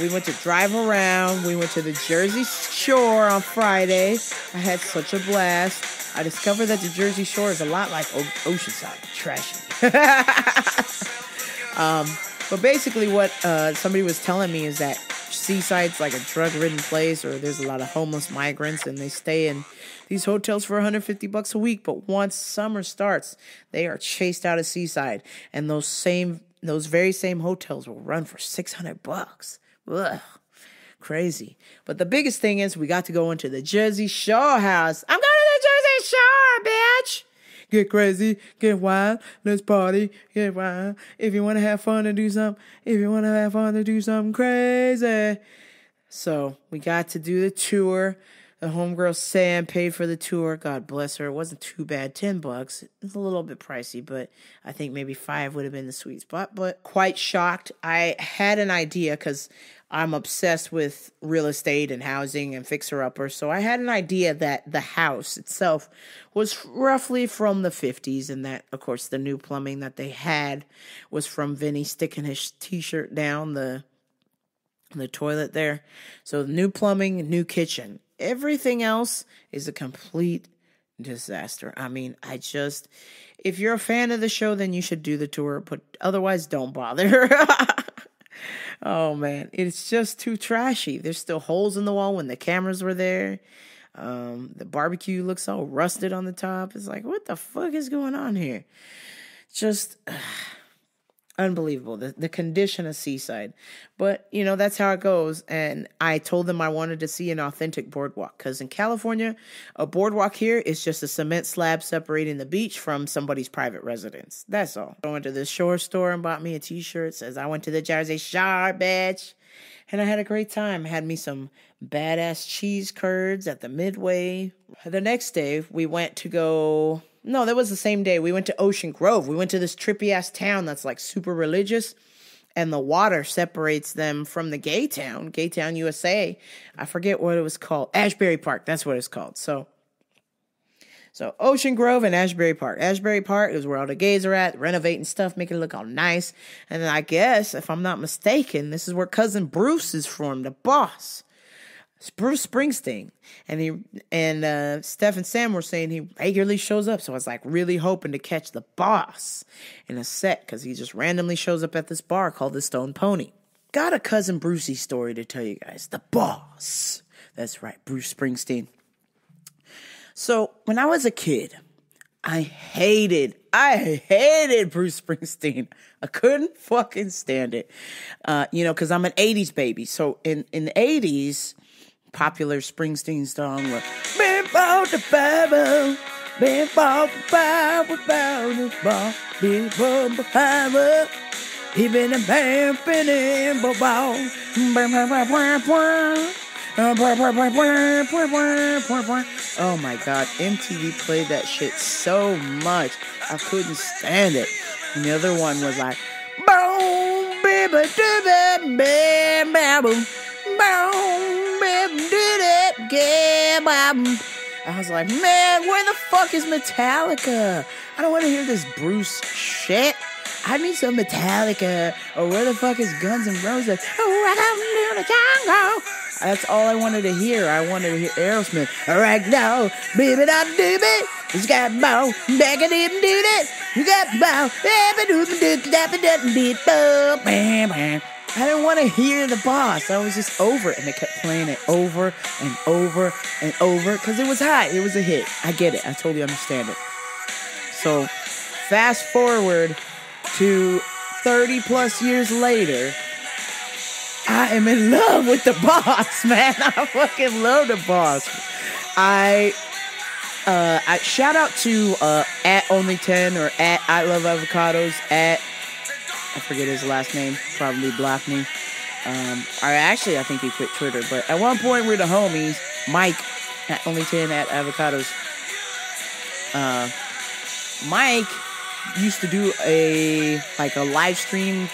we went to drive around. We went to the Jersey Shore on Friday. I had such a blast. I discovered that the Jersey Shore is a lot like Oceanside. Trashy. But basically what somebody was telling me is that Seaside's like a drug-ridden place, or there's a lot of homeless migrants, and they stay in these hotels for $150 a week. But once summer starts, they are chased out of Seaside, and those very same hotels will run for $600. Ugh, crazy. But the biggest thing is we got to go into the Jersey Shore house. I'm going to the Jersey Shore, bitch. Get crazy, get wild, let's party, get wild. If you want to have fun and do something, crazy. So we got to do the tour. The homegirl Sam paid for the tour. God bless her. It wasn't too bad. $10. It's a little bit pricey, but I think maybe $5 would have been the sweet spot. But quite shocked. I had an idea because I'm obsessed with real estate and housing and fixer-uppers. So I had an idea that the house itself was roughly from the 50s, and that, of course, the new plumbing that they had was from Vinny sticking his T-shirt down the toilet there. So new plumbing, new kitchen. Everything else is a complete disaster. I mean, if you're a fan of the show, then you should do the tour, but otherwise don't bother. Oh man, it's just too trashy. There's still holes in the wall when the cameras were there. The barbecue looks all rusted on the top. It's like, what the fuck is going on here? Just unbelievable. The condition of Seaside. But, that's how it goes. And I told them I wanted to see an authentic boardwalk. Because in California, a boardwalk here is just a cement slab separating the beach from somebody's private residence. That's all. I went to the shore store and bought me a t-shirt. Says, I went to the Jersey Shore, bitch. And I had a great time. Had me some badass cheese curds at the Midway. The next day, we went to go... No, that was the same day. We went to Ocean Grove. We went to this trippy-ass town that's like super religious, and the water separates them from the gay town, USA. I forget what it was called. Ashbury Park, that's what it's called. So Ocean Grove and Ashbury Park. Ashbury Park is where all the gays are at, renovating stuff, making it look all nice. And then I guess, if I'm not mistaken, this is where Cousin Bruce is from, the boss. It's Bruce Springsteen, and Steph and Sam were saying he regularly shows up, so I was like really hoping to catch the boss in a set, because he just randomly shows up at this bar called the Stone Pony. Got a Cousin Brucey story to tell you guys. The boss. That's right, Bruce Springsteen. So when I was a kid, I hated Bruce Springsteen. I couldn't fucking stand it, because I'm an 80s baby. So in the 80s, popular Springsteen song was "Before the Bible, before the Bible, before the Bible, even a band in the ball." Oh my God, MTV played that shit so much, I couldn't stand it. And the other one was like, "Boom, baby, do that, baby, boom." I was like, man, where the fuck is Metallica? I don't want to hear this Bruce shit. I need some Metallica. Or where the fuck is Guns N' Roses? Welcome to the jungle. That's all I wanted to hear. I wanted to hear Aerosmith. Right now, baby, da doobie. It's got bow, back and dip, do that. You got bow, bam. I didn't want to hear the boss. I was just over it. And they kept playing it over and over and over because it was hot. It was a hit. I get it. I totally understand it. So fast forward to 30 plus years later, I am in love with the boss, man. I fucking love the boss. I shout out to at Only10 or at I Love Avocados at, I forget his last name, probably blocked me. I think he quit Twitter, but at one point we're the homies. Mike at Only10 at Avocados. Mike used to do a live stream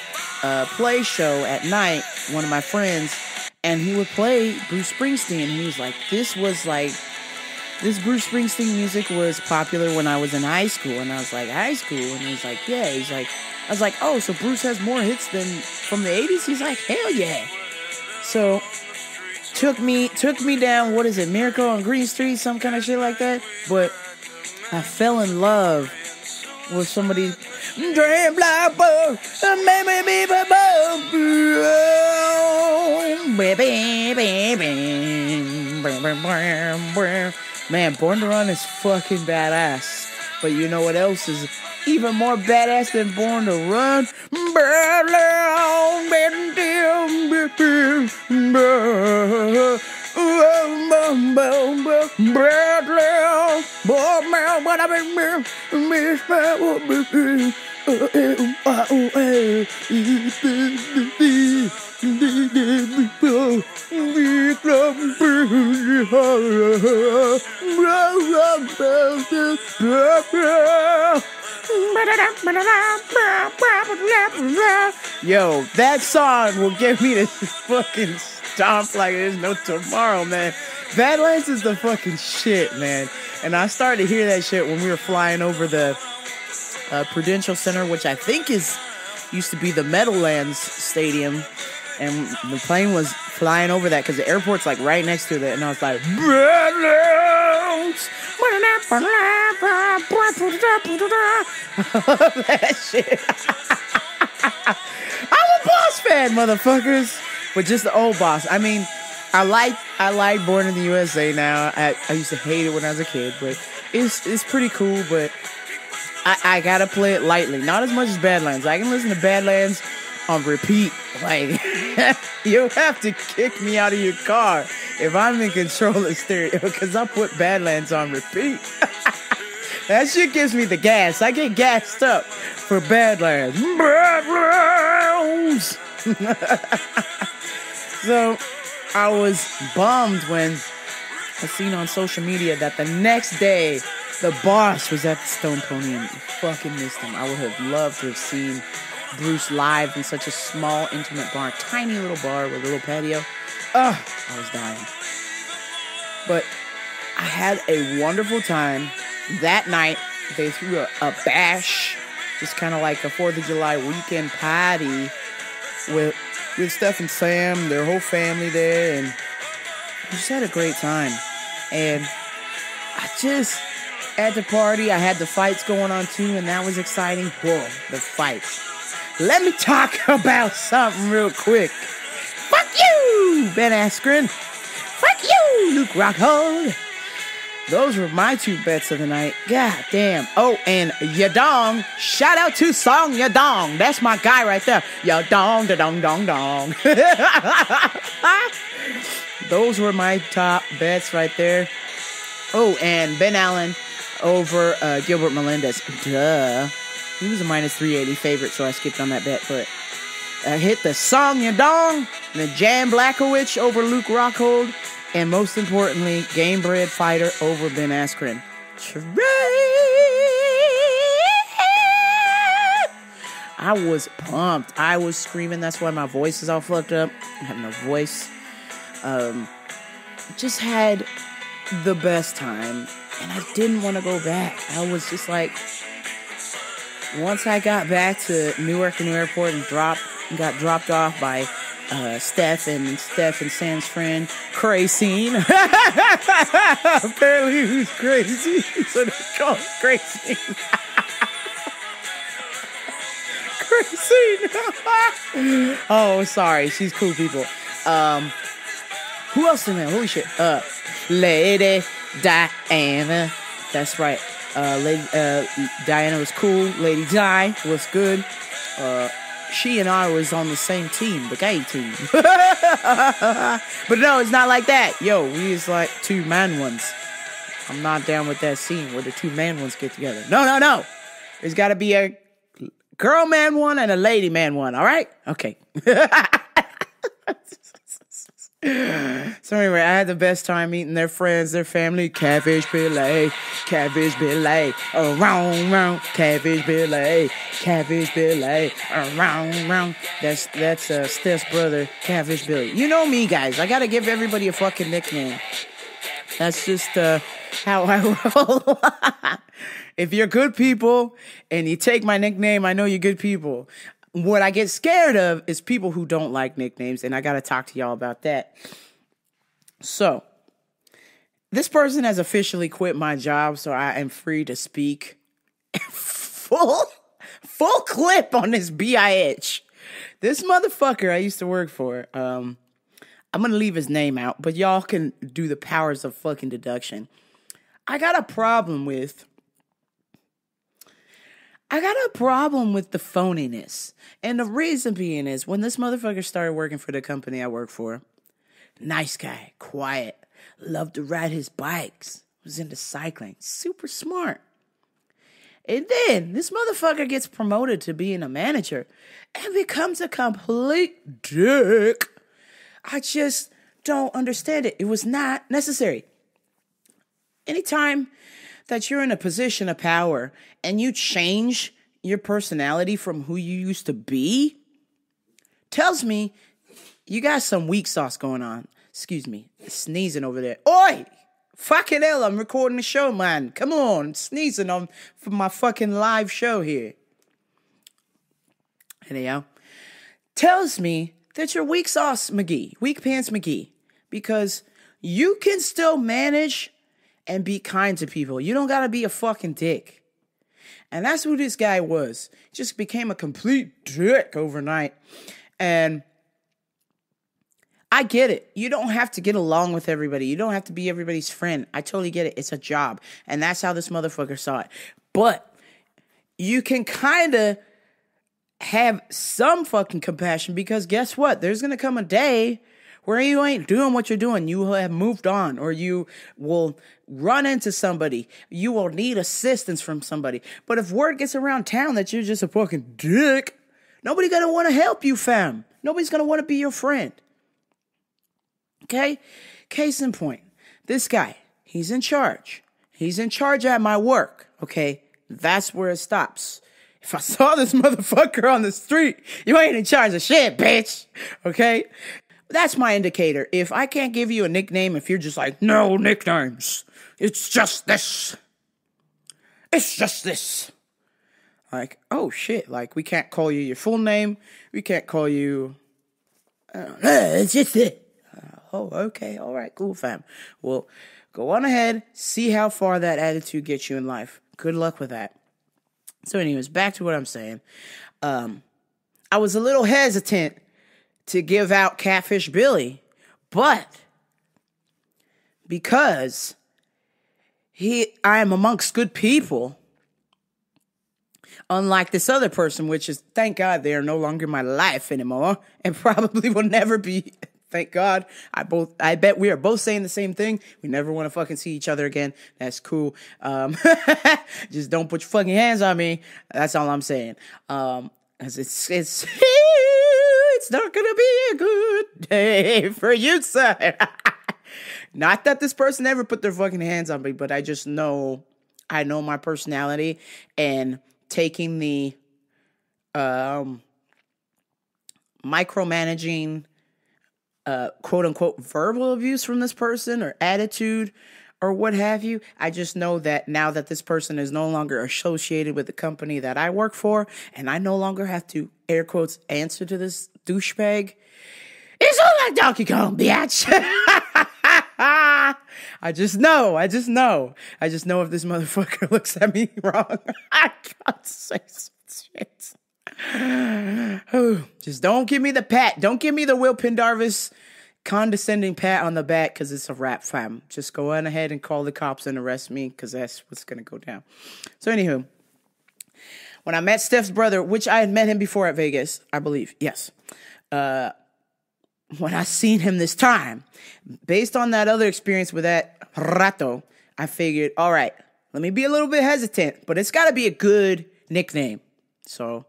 play show at night, one of my friends, and he would play Bruce Springsteen, and he was like, this Bruce Springsteen music was popular when I was in high school. And I was like, high school? And he's like, yeah. He's like, I was like, oh, so Bruce has more hits than from the 80s? He's like, hell yeah. So took me down, what is it, Miracle on Green Street, some kind of shit like that. But I fell in love with somebody. Man, Born to Run is fucking badass. But you know what else is even more badass than Born to Run? Yo, that song will give me this fucking stomp like there's no tomorrow, man. Badlands is the fucking shit, man. And I started to hear that shit when we were flying over the Prudential Center, which I think used to be the Meadowlands Stadium. And the plane was flying over that because the airport's like right next to it. And I was like, Badlands! That shit. I'm a Boss fan, motherfuckers. But just the old Boss. I mean, I like Born in the USA now. I used to hate it when I was a kid, but it's pretty cool. But I gotta play it lightly, not as much as Badlands. I can listen to Badlands on repeat. Like, you'll have to kick me out of your car if I'm in control of the stereo, because I put Badlands on repeat. That shit gives me the gas. I get gassed up for Badlands. Badlands! So I was bummed when I seen on social media that the next day the Boss was at the Stone Pony, and fucking missed him. I would have loved to have seen Bruce live in such a small, intimate bar, tiny little bar with a little patio. I was dying. But I had a wonderful time. That night, they threw a bash, just kind of like a 4th of July weekend party with Steph and Sam, their whole family there, and we just had a great time. And at the party, I had the fights going on too, and that was exciting. Whoa, the fights. Let me talk about something real quick. Fuck you, Ben Askren. Fuck you, Luke Rockhold. Those were my 2 bets of the night. God damn. Oh, and Yadong. Shout out to Song Yadong. That's my guy right there. Yadong, da-dong, dong, dong. Those were my top bets right there. Oh, and Ben Allen over Gilbert Melendez. Duh. He was a minus 380 favorite, so I skipped on that bet. But I hit the Song Yadong, the Jan Blachowicz over Luke Rockhold, and most importantly, Gamebred Fighter over Ben Askren. I was pumped. I was screaming. That's why my voice is all fucked up. I have no voice. Just had the best time, and I didn't want to go back. I was just like, once I got back to Newark Airport and got dropped off by Steph and Sam's friend, Crazy. Apparently who's crazy, so they call him Crazy. Crazy. Oh, sorry, she's cool people. Who else in there? Holy shit. Lady Diana. That's right. Lady Diana was cool. Lady Di was good. She and I was on the same team, the gay team. But no, it's not like that. Yo, we is like 2 man ones. I'm not down with that scene where the 2 man ones get together. No. There's got to be a girl man one and a lady man one. All right? Okay. So anyway, I had the best time meeting their friends, their family. Cabbage Billy, around, round. Cabbage Billy, around. That's Steph's brother, Cabbage Billy. You know me, guys. I gotta give everybody a fucking nickname. That's just how I roll. If you're good people and you take my nickname, I know you're good people. What I get scared of is people who don't like nicknames, and I got to talk to y'all about that. So, this person has officially quit my job, so I am free to speak full clip on this BIH. This motherfucker I used to work for, I'm going to leave his name out, but y'all can do the powers of fucking deduction. I got a problem with the phoniness. And the reason being is when this motherfucker started working for the company I work for, nice guy, quiet, loved to ride his bikes, was into cycling, super smart. And then this motherfucker gets promoted to being a manager and becomes a complete dick. I just don't understand it. It was not necessary. Anytime that you're in a position of power and you change your personality from who you used to be, tells me you got some weak sauce going on. Excuse me, sneezing over there. Oi! Fucking hell, I'm recording the show, man. Come on, sneezing on for my fucking live show here. Anyhow, tells me that you're weak sauce McGee, weak pants McGee, because you can still manage and be kind to people. You don't gotta be a fucking dick. And that's who this guy was. He just became a complete dick overnight. And I get it. You don't have to get along with everybody. You don't have to be everybody's friend. I totally get it. It's a job. And that's how this motherfucker saw it. But you can kind of have some fucking compassion, because guess what? There's going to come a day where you ain't doing what you're doing. You will have moved on, or you will run into somebody. You will need assistance from somebody. But if word gets around town that you're just a fucking dick, nobody's going to want to help you, fam. Nobody's going to want to be your friend. Okay? Case in point, this guy, he's in charge. He's in charge at my work. Okay? That's where it stops. If I saw this motherfucker on the street, you ain't in charge of shit, bitch. Okay? That's my indicator. If I can't give you a nickname, if you're just like, no nicknames, it's just this. It's just this. Like, oh shit, like we can't call you your full name. We can't call you, it's just it. Oh, okay, all right, cool, fam. Well, go on ahead, see how far that attitude gets you in life. Good luck with that. So anyways, back to what I'm saying. I was a little hesitant to give out Catfish Billy, but because I am amongst good people, unlike this other person, which is, thank God, they are no longer in my life anymore, and probably will never be. Thank God. I bet we are both saying the same thing. We never want to fucking see each other again. That's cool. Just don't put your fucking hands on me. That's all I'm saying. As it's not gonna be a good day for you, sir. Not that this person ever put their fucking hands on me, but I just know, I know my personality, and taking the micromanaging, quote unquote, verbal abuse from this person or attitude or what have you. I just know that now that this person is no longer associated with the company that I work for, and I no longer have to, air quotes, answer to this douchebag, it's all like Donkey Kong, bitch. I just know if this motherfucker looks at me wrong, I can't say some shit. Just don't give me the pat. Don't give me the Will Pendarvis condescending pat on the back, because it's a rap, fam. Just go on ahead and call the cops and arrest me, because that's what's going to go down. So anywho, when I met Steph's brother, which I had met him before at Vegas, I believe, yes. When I seen him this time, based on that other experience with that rato, I figured, all right, let me be a little bit hesitant, but it's got to be a good nickname. So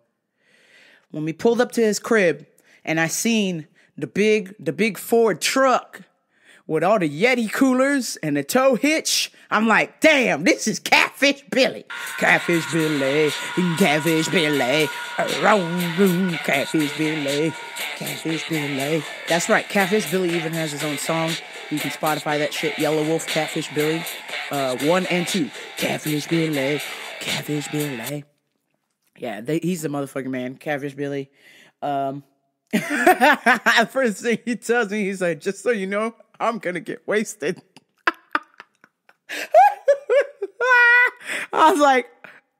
when we pulled up to his crib and I seen the big Ford truck with all the Yeti coolers and the tow hitch. I'm like, damn, this is Catfish Billy. Catfish Billy, Catfish Billy, Catfish Billy, Catfish Billy. That's right, Catfish Billy even has his own song. You can Spotify that shit, Yellow Wolf, Catfish Billy, 1 and 2. Catfish Billy, Catfish Billy. Yeah, he's the motherfucking man, Catfish Billy. First thing he tells me, he's like, just so you know, I'm gonna get wasted. I was like,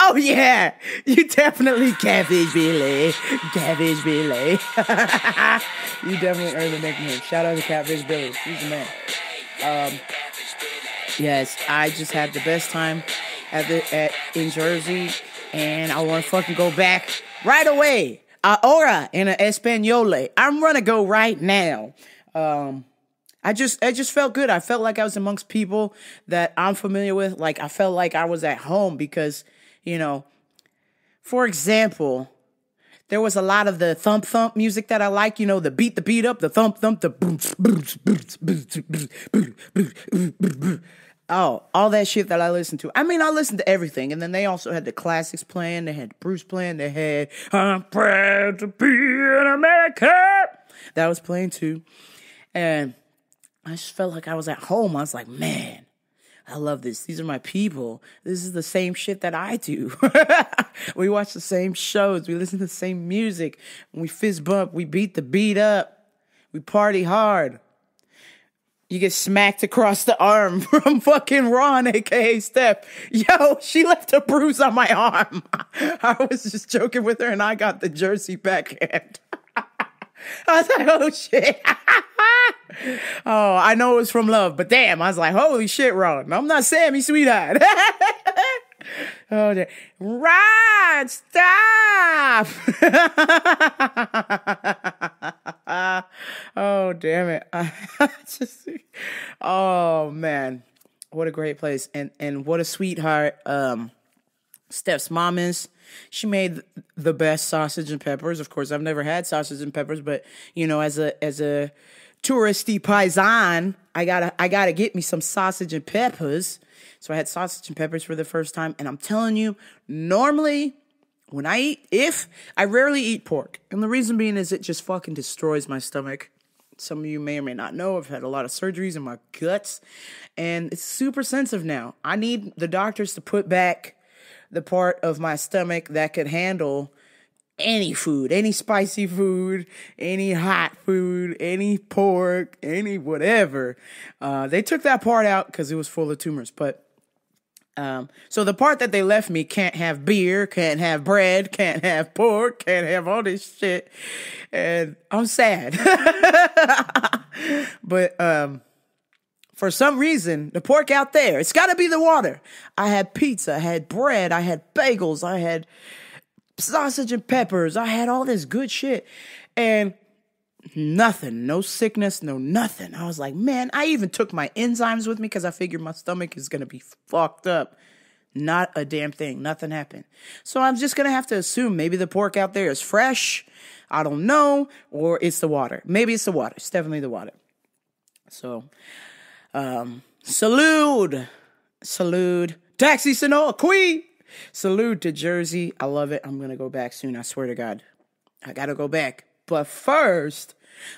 oh yeah, you definitely Catfish Billy. Catfish Billy. You definitely earned the nickname. Shout out to Catfish Billy. He's the man. Yes, I just had the best time in Jersey, and I want to fucking go back right away. Ahora en español. I'm gonna go right now. I just felt good. I felt like I was amongst people that I'm familiar with. Like, I felt like I was at home because, you know, for example, there was a lot of the thump music that I like, you know, the beat up, the thump, the boom, oh, all that shit that I listened to. I mean, I listened to everything. And then they also had the classics playing. They had Bruce playing. They had I'm Proud to Be an American. That was playing too. And I just felt like I was at home. I was like, man, I love this. These are my people. This is the same shit that I do. We watch the same shows. We listen to the same music. We fist bump. We beat the beat up. We party hard. You get smacked across the arm from fucking Ron, a.k.a. Steph. Yo, she left a bruise on my arm. I was just joking with her, and I got the Jersey backhand. I was like, oh, shit. Oh, I know it was from love, but damn, I was like, holy shit, Ron. I'm not Sammy, sweetheart. Oh, damn. Ron, stop. Oh, damn it. Oh, man. What a great place. And what a sweetheart Steph's mom is. She made the best sausage and peppers. Of course, I've never had sausage and peppers, but, you know, as a touristy paisan, I gotta get me some sausage and peppers. So I had sausage and peppers for the first time. And I'm telling you, normally when I rarely eat pork. And the reason being is it just fucking destroys my stomach. Some of you may or may not know, I've had a lot of surgeries in my guts. And it's super sensitive now. I need the doctors to put back the part of my stomach that could handle any food, any spicy food, any hot food, any pork, any whatever. They took that part out because it was full of tumors. But so the part that they left me can't have beer, can't have bread, can't have pork, can't have all this shit. And I'm sad. But for some reason, the pork out there, it's got to be the water. I had pizza, I had bread, I had bagels, I had sausage and peppers. I had all this good shit. And nothing, no sickness, no nothing. I was like, man, I even took my enzymes with me because I figured my stomach is going to be fucked up. Not a damn thing. Nothing happened. So I'm just going to have to assume maybe the pork out there is fresh. I don't know. Or it's the water. Maybe it's the water. It's definitely the water. So, salute. Taxi Sonora Queen. Salute to Jersey. I love it. I'm going to go back soon. I swear to God. I got to go back. But first,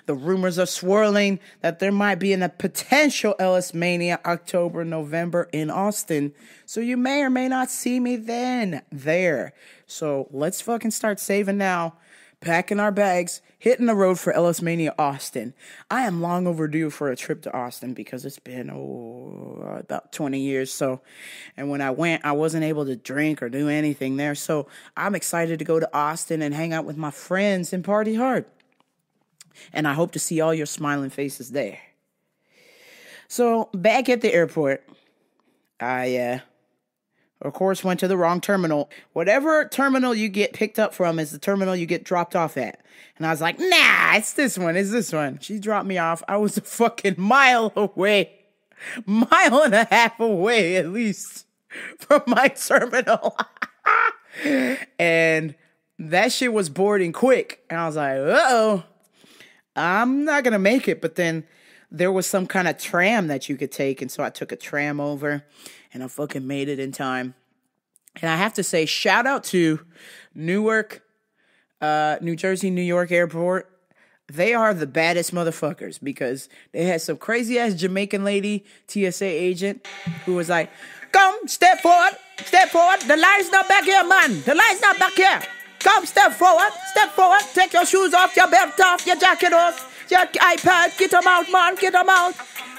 the rumors are swirling that there might be a potential Ellis Mania October, November in Austin. So you may or may not see me there. So let's fucking start saving now. Packing our bags, hitting the road for Ellis Mania Austin. I am long overdue for a trip to Austin because it's been about 20 years. So, and when I went, I wasn't able to drink or do anything there. So I'm excited to go to Austin and hang out with my friends and party hard. And I hope to see all your smiling faces there. So back at the airport, I of course, went to the wrong terminal. Whatever terminal you get picked up from is the terminal you get dropped off at. And I was like, nah, it's this one. She dropped me off. I was a fucking mile away. Mile and a half away, at least, from my terminal. And that shit was boarding quick. And I was like, uh-oh. I'm not going to make it. But then there was some kind of tram that you could take. And so I took a tram over and I fucking made it in time. And I have to say, shout out to Newark, New Jersey, New York airport. They are the baddest motherfuckers because they had some crazy ass Jamaican lady, TSA agent, who was like, come, step forward. The line's not back here, man. The line's not back here. Come, step forward. Take your shoes off, your belt off, your jacket off, your iPad. Get them out, man. Get them out.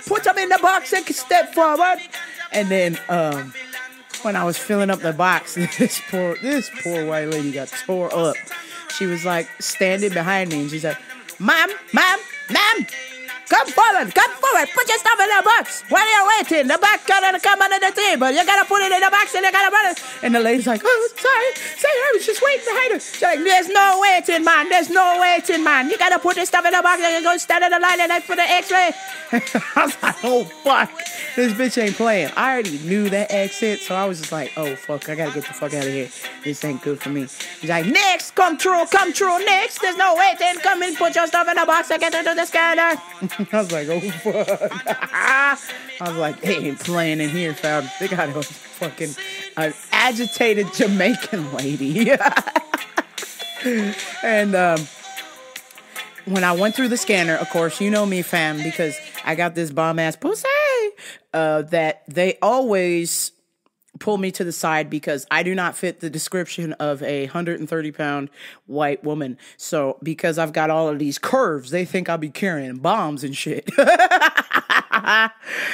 Put them in the box and step forward. And then, when I was filling up the box, this poor white lady got tore up. She was like standing behind me and she's like, Ma'am, come forward, put your stuff in the box. While you're waiting, the box gotta come under the table. You gotta put it in the box and you gotta put it. And the lady's like, oh, sorry, I was just waiting behind her. She's like, there's no waiting, man. You gotta put this stuff in the box and you go stand in the line and I put the x-ray. I was like, oh, fuck. This bitch ain't playing. I already knew that accent, so I was just like, oh, fuck, I gotta get the fuck out of here. This ain't good for me. He's like, next, come true, next. There's no waiting. Come in, put your stuff in the box and get into the scanner. I was like, oh, fuck. I was like, they ain't playing in here, fam. They got a fucking agitated Jamaican lady. And when I went through the scanner, of course, you know me, fam, because I got this bomb-ass pussy, that they always pull me to the side because I do not fit the description of a 130-pound white woman. So because I've got all of these curves, they think I'll be carrying bombs and shit.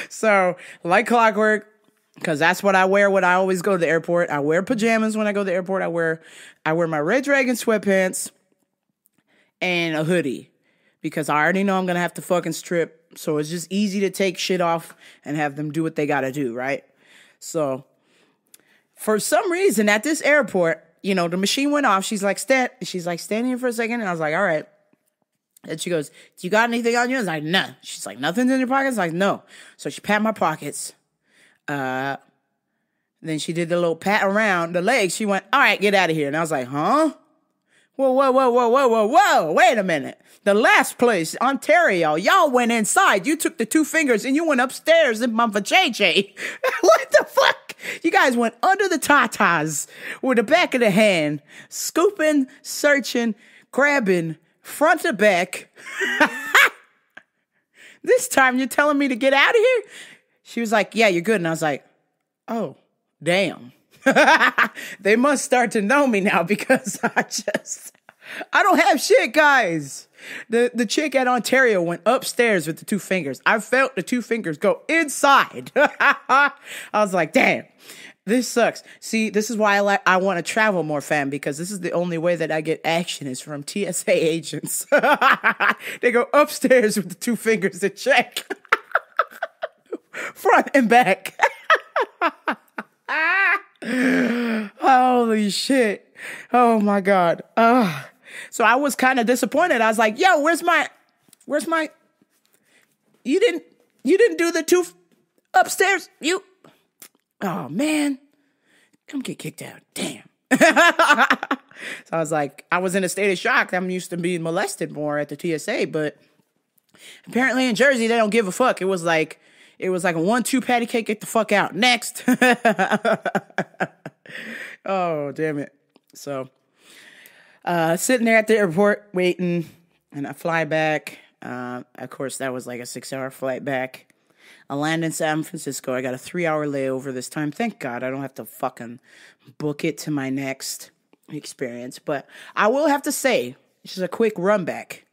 So like clockwork, because that's what I wear when I always go to the airport. I wear pajamas when I go to the airport. I wear my Red Dragon sweatpants and a hoodie because I already know I'm going to have to fucking strip. So it's just easy to take shit off and have them do what they got to do, right? So for some reason at this airport, you know, the machine went off. She's like, stand here for a second. And I was like, all right. And she goes, do you got anything on you? I was like, nah. She's like, nothing's in your pockets? I was like, no. So she pat my pockets. Then she did the little pat around the legs. She went, all right, get out of here. And I was like, huh? Whoa. Wait a minute. The last place, Ontario, y'all went inside. You took the 2 fingers and you went upstairs in my vajayjay. What the fuck? You guys went under the tatas with the back of the hand, scooping, searching, grabbing, front to back. This time you're telling me to get out of here? She was like, yeah, you're good. And I was like, oh, damn. They must start to know me now because I don't have shit, guys. The chick at Ontario went upstairs with the 2 fingers. I felt the 2 fingers go inside. I was like, damn, this sucks. See, this is why I want to travel more, fam, because this is the only way that I get action is from TSA agents. They go upstairs with the 2 fingers to check. Front and back. Holy shit. Oh my God. So I was kind of disappointed. I was like, yo, where's my, you didn't do the 2 upstairs. Oh man, come get kicked out. Damn. So I was like, I was in a state of shock. I'm used to being molested more at the TSA, but apparently in Jersey, they don't give a fuck. It was like a 1-2 patty cake. Get the fuck out. Next. Oh, damn it. So, sitting there at the airport waiting, and I fly back. Of course, that was like a 6-hour flight back. I land in San Francisco. I got a 3-hour layover this time. Thank God I don't have to fucking book it to my next experience. But I will have to say, just a quick run back.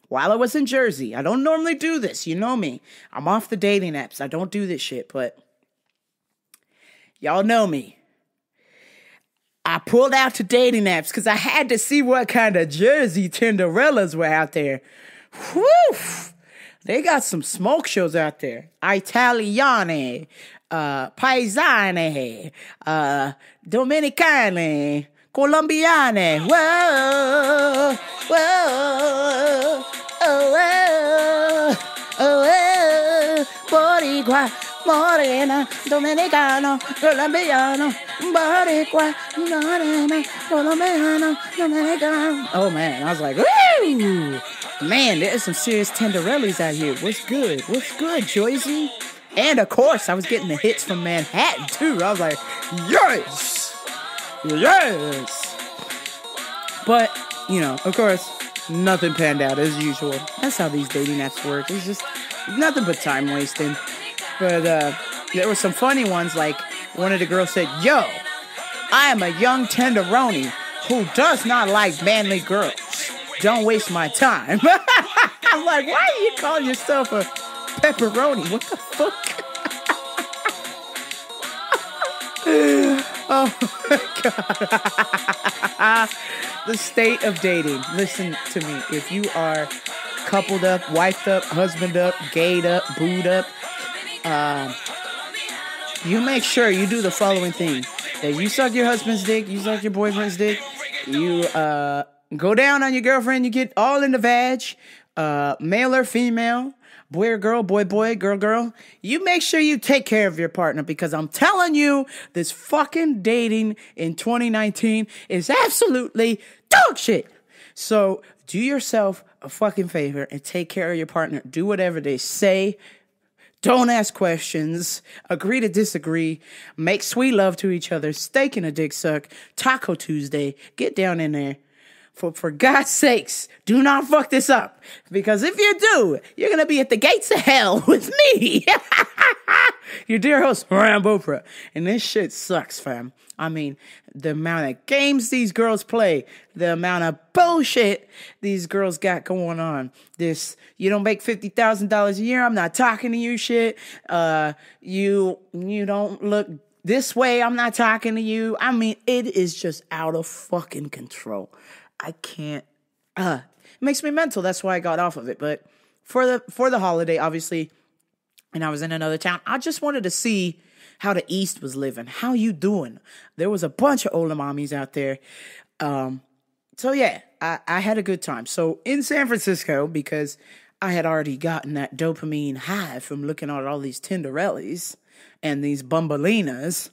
While I was in Jersey, I don't normally do this. You know me. I'm off the dating apps. I don't do this shit, but y'all know me. I pulled out to dating apps because I had to see what kind of Jersey Tinderellas were out there. Whew! They got some smoke shows out there. Italiane, Paesane, Dominicane, Colombiane. Whoa, whoa, oh, oh, Boricua, Morena, Dominicano, Colombiano, Boricua, Morena, Colombiano, Dominicano. Oh man, I was like, woo! Man, there's some serious tenderellis out here. What's good? What's good, Jersday? And of course, I was getting the hits from Manhattan too. I was like, yes! Yes! But, you know, of course, nothing panned out as usual. That's how these dating apps work. It's just nothing but time wasting. But there were some funny ones, like one of the girls said, yo, I am a young tenderoni who does not like manly girls. Don't waste my time. I'm like, why are you calling yourself a pepperoni? What the fuck? Oh my God. The state of dating. Listen to me. If you are coupled up, wifed up, husband up, gayed up, booed up, you make sure you do the following thing. That you suck your husband's dick, you suck your boyfriend's dick, you go down on your girlfriend, you get all in the vag, male or female, boy or girl, boy, girl, girl. You make sure you take care of your partner, because I'm telling you, this fucking dating in 2019 is absolutely dog shit. So do yourself a fucking favor and take care of your partner. Do whatever they say. Don't ask questions. Agree to disagree. Make sweet love to each other. Steak and a dick suck. Taco Tuesday. Get down in there. For God's sakes, do not fuck this up. Because if you do, you're going to be at the gates of hell with me. Your dear host, Rambo Pro. And this shit sucks, fam. I mean, the amount of games these girls play, the amount of bullshit these girls got going on. This, you don't make $50,000 a year, I'm not talking to you shit. You don't look this way, I'm not talking to you. I mean, it is just out of fucking control. I can't, it makes me mental. That's why I got off of it. But for the holiday, obviously, and I was in another town, I just wanted to see how the East was living. How you doing? There was a bunch of older mommies out there. So yeah, I had a good time. So in San Francisco, because I had already gotten that dopamine high from looking at all these Tinderellis and these Bumbalinas,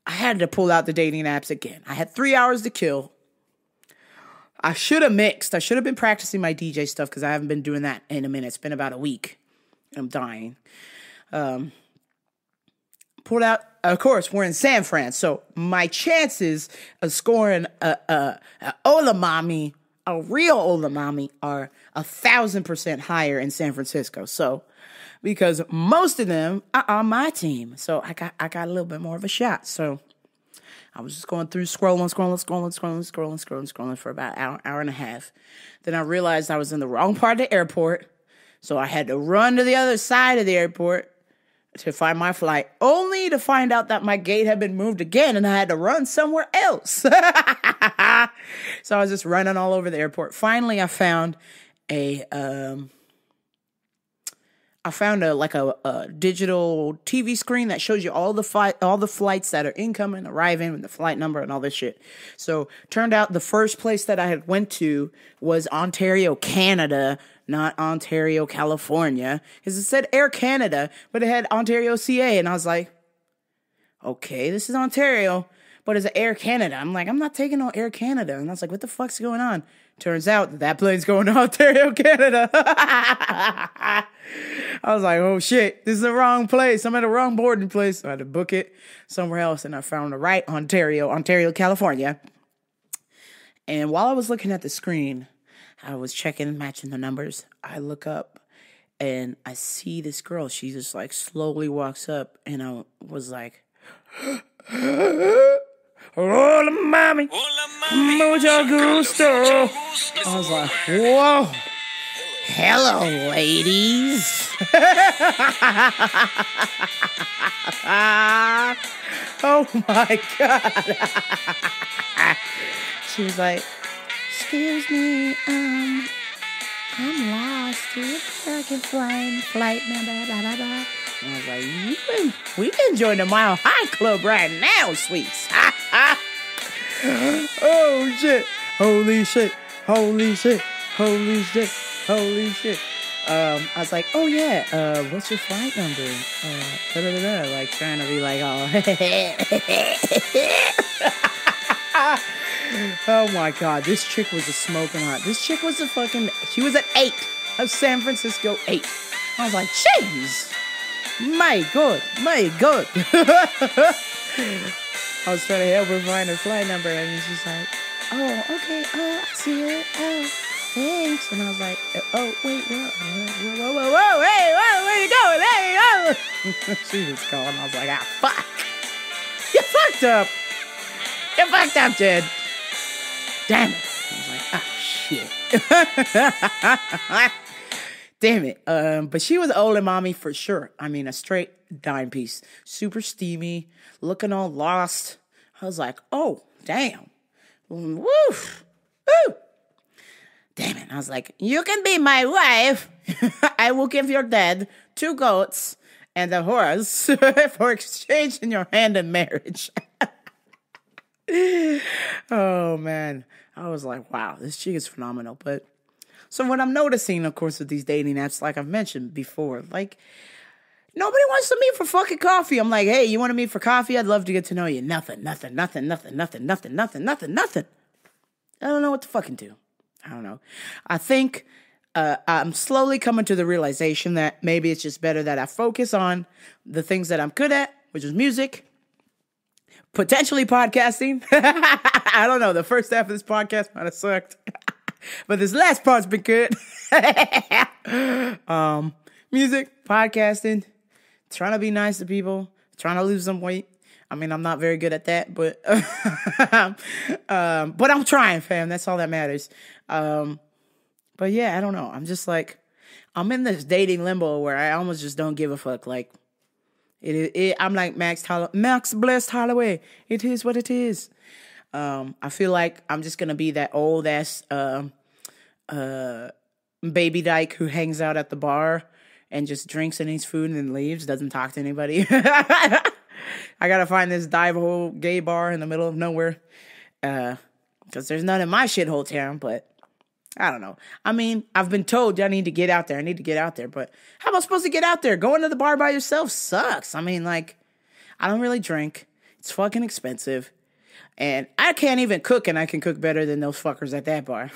I had to pull out the dating apps again. I had 3 hours to kill. I should have mixed. I should have been practicing my DJ stuff, because I haven't been doing that in a minute. It's been about a week. I'm dying. Pulled out. Of course, we're in San Fran, so my chances of scoring a Ola mommy, a real Ola mommy, are 1,000% higher in San Francisco. So, because most of them are on my team, so I got a little bit more of a shot. So I was just going through scrolling for about an hour and a half. Then I realized I was in the wrong part of the airport, so I had to run to the other side of the airport to find my flight, only to find out that my gate had been moved again and I had to run somewhere else. So I was just running all over the airport. Finally, I found a digital TV screen that shows you all the flights that are incoming, arriving, and the flight number and all this shit. So turned out the first place that I had went to was Ontario, Canada, not Ontario, California, because it said Air Canada, but it had Ontario, CA, and I was like, okay, this is Ontario, but it's Air Canada. I'm like, I'm not taking no Air Canada, and I was like, what the fuck's going on? Turns out that plane's going to Ontario, Canada. I was like, oh shit, this is the wrong place. I'm at the wrong boarding place. So I had to book it somewhere else, and I found the right Ontario, California. And while I was looking at the screen, I was matching the numbers. I look up and I see this girl. She just like slowly walks up, and I was like, hola mami, mucho gusto. I was like, whoa, hello ladies. Oh my God. She was like, excuse me, I'm lost. I can flight, blah, blah, blah, blah, blah. And I was like, we can join the Mile High Club right now, sweets. Oh, shit. Holy shit. Holy shit. Holy shit. Holy shit. I was like, oh, yeah, what's your flight number? Like, trying to be like, oh, Oh my God, this chick was a smoking hot. This chick was she was at 8 of San Francisco 8. I was like, jeez, my God. I was trying to help her find her flight number, and she's like, oh, okay, oh, I see it, oh, thanks. And I was like, oh, wait, whoa, hey, whoa, where you going? Hey, oh. She was calling. I was like, ah, fuck. You fucked up. You fucked up, Jed. Damn it. I was like, ah, shit. Damn it. But she was old and mommy for sure. I mean, a straight dime piece. Super steamy, looking all lost. I was like, oh, damn. Woo. Woo. Damn it. I was like, you can be my wife. I will give your dad 2 goats and a horse for exchange in your hand in marriage. Oh, man. I was like, wow, this chick is phenomenal. But so what I'm noticing, of course, with these dating apps, like I've mentioned before, like, nobody wants to meet for fucking coffee. I'm like, hey, you want to meet for coffee? I'd love to get to know you. Nothing. I don't know what to fucking do. I don't know. I think I'm slowly coming to the realization that maybe it's just better that I focus on the things that I'm good at, which is music, potentially podcasting. I don't know. The first half of this podcast might have sucked. But this last part's been good. Music, podcasting, trying to be nice to people, trying to lose some weight. I mean, I'm not very good at that, but but I'm trying, fam. That's all that matters. But yeah, I don't know. I'm just like, I'm in this dating limbo where I almost just don't give a fuck. Like, I'm like Max Blessed Holloway. It is what it is. I feel like I'm just gonna be that old ass baby dyke who hangs out at the bar and just drinks and eats food and then leaves, doesn't talk to anybody. I gotta find this dive hole gay bar in the middle of nowhere, because there's none in my shithole town. But I don't know. I mean, I've been told I need to get out there. But how am I supposed to get out there? Going to the bar by yourself sucks. I mean, like, I don't really drink. It's fucking expensive. And I can't even cook, and I can cook better than those fuckers at that bar.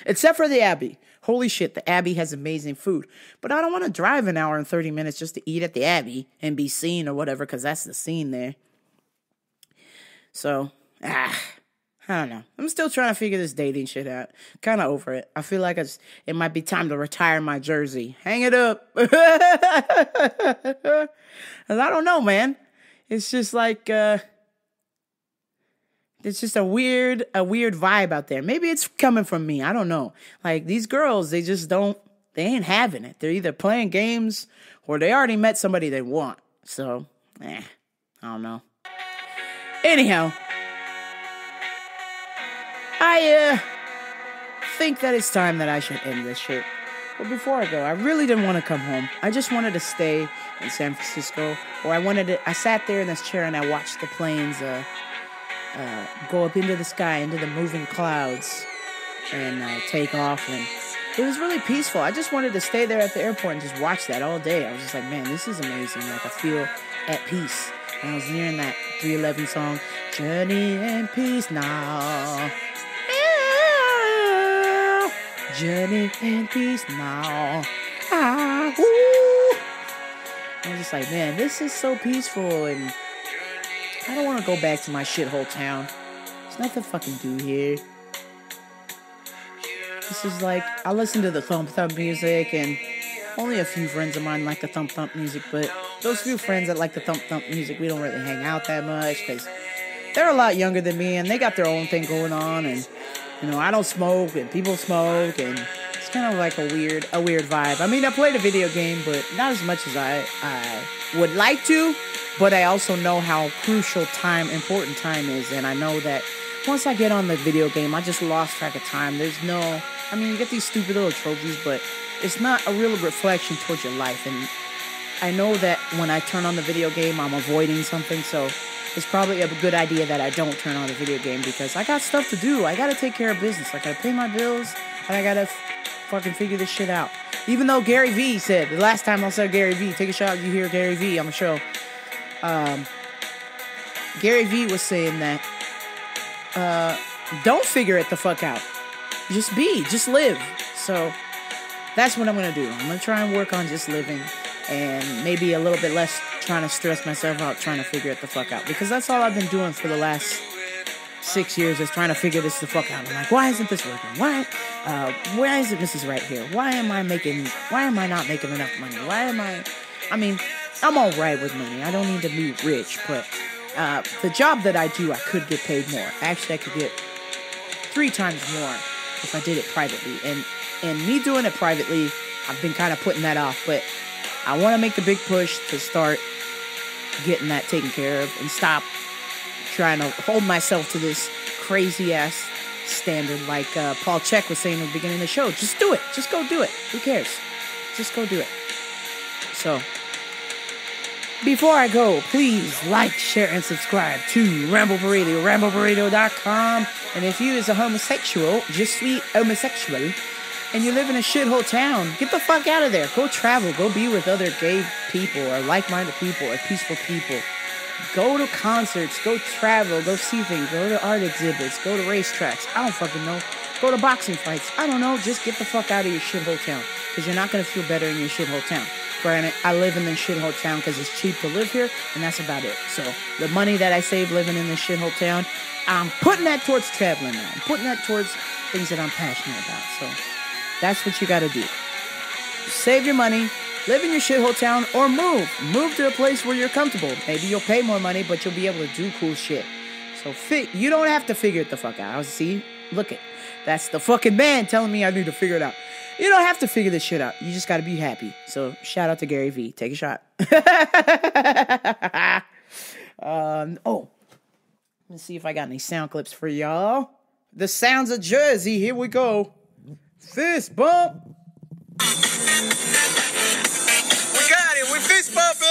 Except for the Abbey. Holy shit, the Abbey has amazing food. But I don't want to drive an hour and 30 minutes just to eat at the Abbey and be seen or whatever, because that's the scene there. So, I don't know. I'm still trying to figure this dating shit out. Kind of over it. I feel like it might be time to retire my jersey. Hang it up. And I don't know, man. It's just like, it's just a weird vibe out there. Maybe it's coming from me. I don't know. Like, these girls, they ain't having it. They're either playing games or they already met somebody they want. So, I don't know. Anyhow, I think that it's time that I should end this shit. But before I go, I really didn't want to come home. I just wanted to stay in San Francisco. Or I sat there in this chair and I watched the planes go up into the sky, into the moving clouds, and take off. And it was really peaceful. I just wanted to stay there at the airport and just watch that all day. I was just like, man, this is amazing. Like, I feel at peace. And I was hearing that 311 song, Journey and Peace now. Journey and peace now. I was just like, man, this is so peaceful, and I don't want to go back to my shithole town. There's nothing fucking do here. This is like, I listen to the thump thump music, and only a few friends of mine like the thump thump music, but those few friends that like the thump thump music, we don't really hang out that much, because they're a lot younger than me, and they got their own thing going on, and, you know, I don't smoke, and people smoke, and it's kind of like a weird vibe. I mean, I played a video game, but not as much as I would like to, but I also know how important time is, and I know that once I get on the video game, I just lost track of time. You get these stupid little trophies, but it's not a real reflection towards your life, and I know that when I turn on the video game, I'm avoiding something, so it's probably a good idea that I don't turn on the video game, because I got stuff to do. I gotta take care of business. I gotta pay my bills, and I gotta fucking figure this shit out. Even though Gary Vee said, the last time I said Gary Vee, take a shot, you hear Gary Vee on the show. Gary Vee was saying that don't figure it the fuck out. Just live. So that's what I'm going to do. I'm going to try and work on just living and maybe a little bit less trying to stress myself out trying to figure it the fuck out. Because that's all I've been doing for the last 6 years is trying to figure this the fuck out. I'm like, why isn't this working? Why isn't Mrs. Right here? Why am I not making enough money? I'm all right with money. I don't need to be rich, but the job that I do, I could get paid more. Actually, I could get 3 times more if I did it privately. And me doing it privately, I've been kind of putting that off, but I want to make the big push to start getting that taken care of and stop trying to hold myself to this crazy-ass standard like Paul Check was saying at the beginning of the show. Just do it. Just go do it. Who cares? Just go do it. So, before I go, please like, share, and subscribe to Ramble for Radio, RambleForRadio.com. And if you is a homosexual, just sweet homosexual, and you live in a shithole town, get the fuck out of there. Go travel. Go be with other gay people or like-minded people or peaceful people. Go to concerts. Go travel. Go see things. Go to art exhibits. Go to racetracks. I don't fucking know. Go to boxing fights. I don't know. Just get the fuck out of your shithole town. Because you're not going to feel better in your shithole town. Granted, I live in this shithole town because it's cheap to live here, and that's about it. So, the money that I save living in this shithole town, I'm putting that towards traveling now. I'm putting that towards things that I'm passionate about. So, that's what you got to do. Save your money, live in your shithole town, or move. Move to a place where you're comfortable. Maybe you'll pay more money, but you'll be able to do cool shit. So, you don't have to figure it the fuck out. See? Look it. That's the fucking man telling me I need to figure it out. You don't have to figure this shit out. You just got to be happy. So, shout out to Gary V. Take a shot. Let's see if I got any sound clips for y'all. The sounds of Jersey. Here we go. Fist bump. We got it. We fist bumping.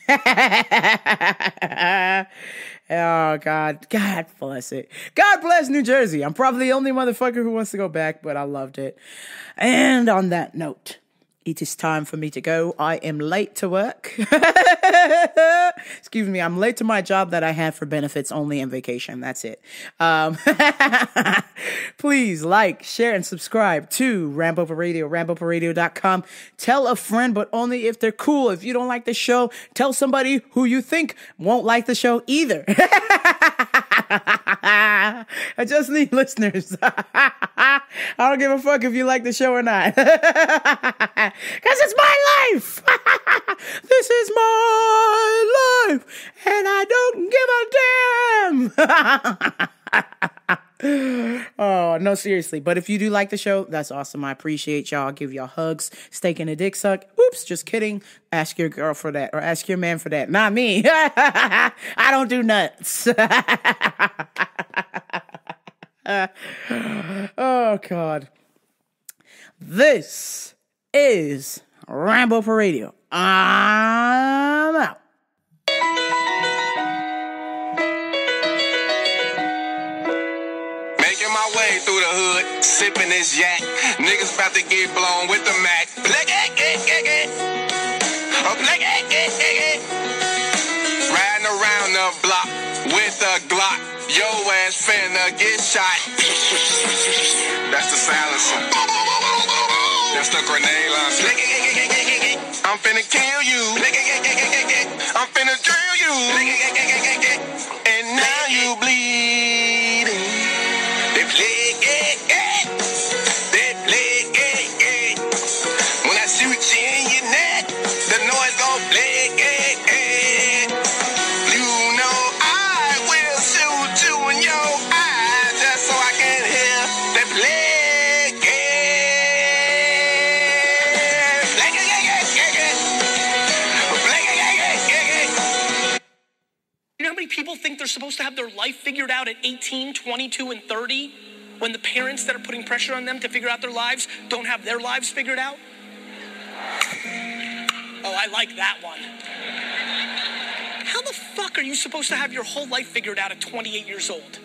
Hey, Oh, God. God bless it. God bless New Jersey. I'm probably the only motherfucker who wants to go back, but I loved it. And on that note, it is time for me to go. I am late to work. Excuse me. I'm late to my job that I have for benefits only and vacation. That's it. Please like, share, and subscribe to Ramble for Radio, RambleForRadio.com. Tell a friend, but only if they're cool. If you don't like the show, tell somebody who you think won't like the show either. I just need listeners. I don't give a fuck if you like the show or not. Because it's my life. This is my life. And I don't give a damn. Oh, no, seriously. But if you do like the show, that's awesome. I appreciate y'all. I'll give y'all hugs, steak and a dick suck. Oops, just kidding. Ask your girl for that or ask your man for that. Not me. I don't do nuts. Oh, God. This is Ramble for Radio. I'm out. making my way through the hood, sipping this yak. Niggas about to get blown with the Mac. Black, riding around the block with a Glock. Your ass finna get shot. That's the silencer. That's the grenade launcher. I'm finna kill you. I'm finna drill you. And now you bleeding. They play, they play. When I shoot you in your neck, the noise gon' play. You know I will shoot you in your eye just so I can hear the play. You know how many people think they're supposed to have their life figured out at 18, 22, and 30 when the parents that are putting pressure on them to figure out their lives don't have their lives figured out? Oh, I like that one. How the fuck are you supposed to have your whole life figured out at 28 years old?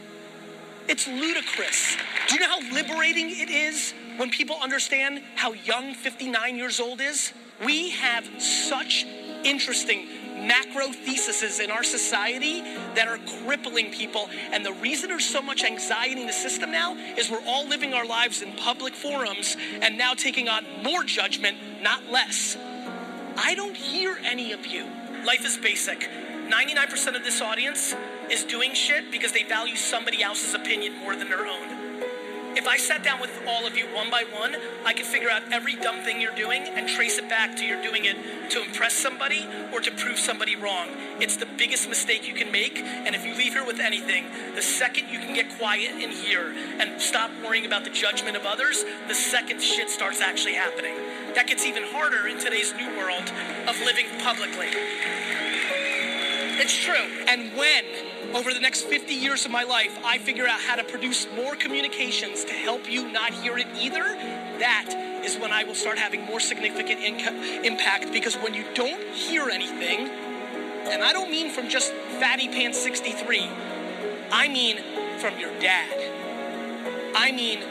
It's ludicrous. Do you know how liberating it is when people understand how young 59 years old is? We have such interesting macro theses in our society that are crippling people. And the reason there's so much anxiety in the system now is we're all living our lives in public forums and now taking on more judgment, not less. I don't hear any of you. Life is basic. 99% of this audience is doing shit because they value somebody else's opinion more than their own. If I sat down with all of you one by one, I could figure out every dumb thing you're doing and trace it back to you're doing it to impress somebody or to prove somebody wrong. It's the biggest mistake you can make, and if you leave here with anything, the second you can get quiet in here and stop worrying about the judgment of others, the second shit starts actually happening. That gets even harder in today's new world of living publicly. It's true. And when, over the next 50 years of my life, I figure out how to produce more communications to help you not hear it either, that is when I will start having more significant impact. Because when you don't hear anything, and I don't mean from just Fatty Pants 63, I mean from your dad. I mean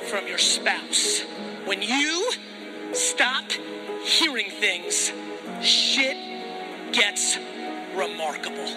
from your spouse. When you stop hearing things, shit gets remarkable.